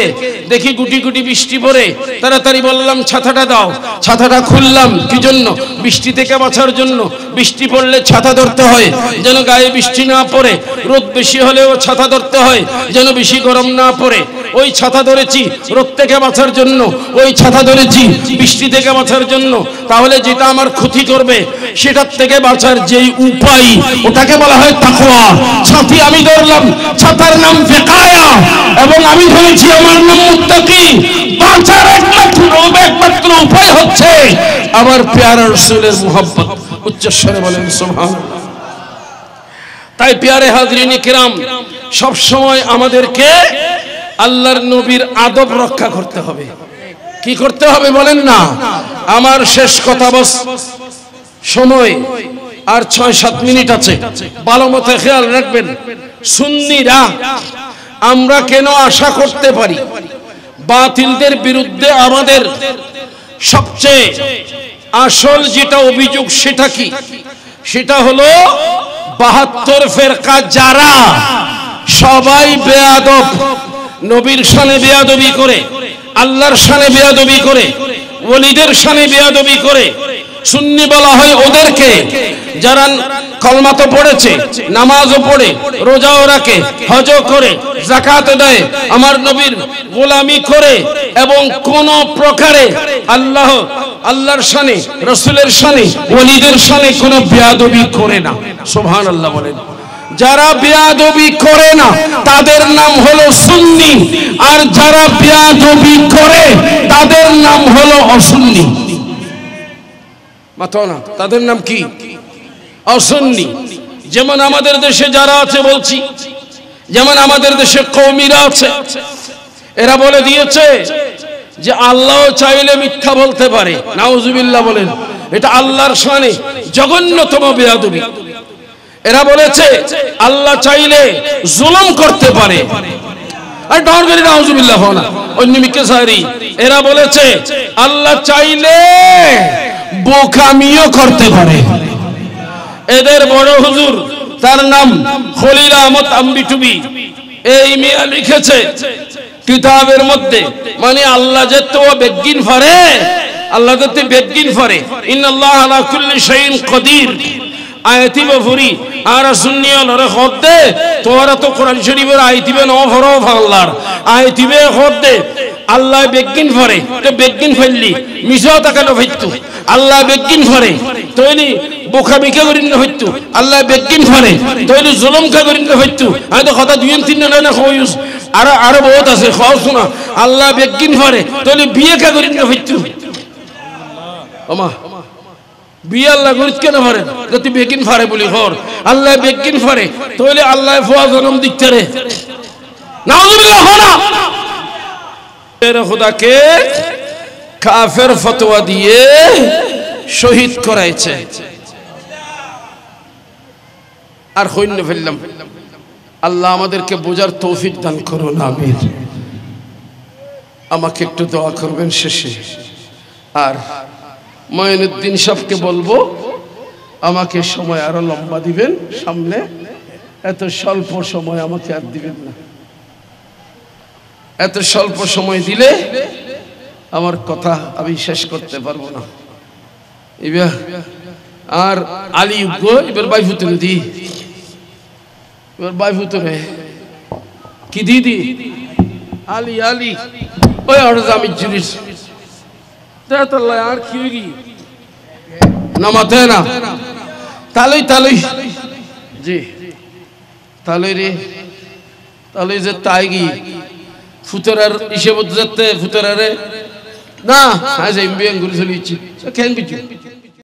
দেখি গুটি গুটি বৃষ্টি পড়ে, তাড়াতাড়ি বললাম ছাতাটা দাও। ছাতাটা খুললাম কি জন্য? বৃষ্টি থেকে বাঁচার জন্য। বৃষ্টি পড়লে ছাতা ধরতে হয় যেন গায়ে বৃষ্টি না পড়ে, রোদ বেশি হলেও ছাতা ধরতে হয় যেন বেশি গরম না পড়ে। ওই ছাতা ধরেছি রোদ থেকে বাঁচার জন্য, ওই ছাতা ধরেছি বৃষ্টি থেকে বাঁচার জন্য। তাহলে যেটা আমার ক্ষতি করবে সেটার থেকে বাঁচার যেই উপায় ওটাকে বলা হয় তাকওয়া। ছাতি আমি ধরলাম, ছাতার নাম ওয়াকায়া, এবং আমি ধরেছি আমার নাম মুত্তাকি। বাঁচার একমাত্র উপায় হচ্ছে আমার প্যারা রাসূলের মুহাব্বত। উচ্চস্বরে বলেন সুবহানাল্লাহ। তাই প্যারে হাজরিনে কিরাম, সব সময় আমাদেরকে আল্লাহর নবীর আদব রক্ষা করতে হবে। কি করতে হবে বলেন না? আমার শেষ কথা, বস সময় আর 6-7 মিনিট আছে, ভালো মতো খেয়াল রাখবেন। সুন্নিরা আমরা কেন আশা করতে পারি বাতিলদের বিরুদ্ধে আমাদের সবচেয়ে আসল যেটা অভিযোগ সেটা কি? সেটা হলো 72 ফেরকা যারা সবাই বেয়াদব, নবীর শানে বেয়াদবি করে, আল্লাহর শানে বেয়াদবি করে, ওলিদের শানে বেয়াদবি করে। সুন্নি বলা হয় ওদেরকে যারা কলমা তো পড়েছে, নামাজও পড়ে, রোজাও রাখে, হজও করে, যাকাত দেয়, আমার নবীর গোলামি করে এবং কোন প্রকারে আল্লাহর শানে, রাসূলের শানে, ওলিদের শানে কোনো বেয়াদবি করে না। সুবহানাল্লাহ বলেন। যারা বেয়াদবি করে না তাদের নাম হলো সুন্নি, আর যারা বেয়াদবি করে তাদের নাম হলো অসুন্নি। মাথো না, তাদের নাম কি? অসুন্নি। যেমন আমাদের দেশে যারা আছে বলছি, যেমন আমাদের দেশে কওমিরা আছে, এরা বলে দিয়েছে যে আল্লাহ চাইলে মিথ্যা বলতে পারে। নাউজুবিল্লাহ বলেন। এটা আল্লাহর শানে জঘন্যতম বেয়াদবি। এরা বলেছে আল্লাহ চাইলে জুলুম করতে পারে। আর ডরগরি নাউজুবিল্লাহ না অন্যমিকে সারি। এরা বলেছে আল্লাহ চাইলে বোকামিও করতে পারে। এদের বড় হুজুর, তার নাম খলিল আহমদ আম্বিটুবি, এই মিয়া লিখেছে কিতাবের মধ্যে, মানে আল্লাহ যে তো বেগিন পারে, আল্লাহ তো বেগিন পারে। ইন্নাল্লাহ আলা কুল্লি শাইইন কাদির আয়াতি বফরি আর সুন্নিয়ল রে খদে তোরা তো কোরআন শরীফের আয়াতিবে ন ফরো আল্লাহর আয়াতিবে খদে আল্লাহ বেগিন পারে। তো বেগিন ফেললি মিছা তাকানো হইতো, আল্লাহ বেগিন পারে তৈলি বোকামি কে করিন হইতো, আল্লাহ বেগিন পারে তৈলি জুলুম কে করিন হইতো। আমি তো কথা 2-3 না কইস, আরো বহুত আছে খাও শোনা। আল্লাহ বেগিন পারে তৈলি বিয়ে কে করিন হইতো। ওমা বিয়ে আল্লাহ গরিত কেন পারে যদি বেকিন ফারে বলি হর আল্লাহ বেকিন ফারে তাহলে আল্লাহ ফুয়া জনম দিতে রে নাউজুবিল্লাহ হনা এর খোদাকে কাফের ফতোয়া দিয়ে শহীদ করাইছে আর হইন্য ফেললাম আল্লাহ আমাদেরকে বোঝার তৌফিক দান করুন আমিন আমাকে একটু দোয়া করবেন শেষে আর মঈনুদ্দিন সাহেবকে বলবো আমাকে সময় আরো লম্বা দিবেন সামনে এত স্বল্প সময় আমাকে আর দিবেন না এত স্বল্প সময় দিলে আমার কথা আমি শেষ করতে পারবো না এবার আর আলী গো এবার বাইফুতরে দি এবার বাইফুতরে কি দিদি আলী আলী ওই আর জামি জিনিস তাল্লাহ আর কি হয়ে গিয়ে নামাতে না তালই তালই জি তালই রে তালই যে তাই গিয়ে ফুতরার হিসেবে যেতে ফুতরারে না আজ এমবিএম গুলি চলিয়েছি কেন বিচু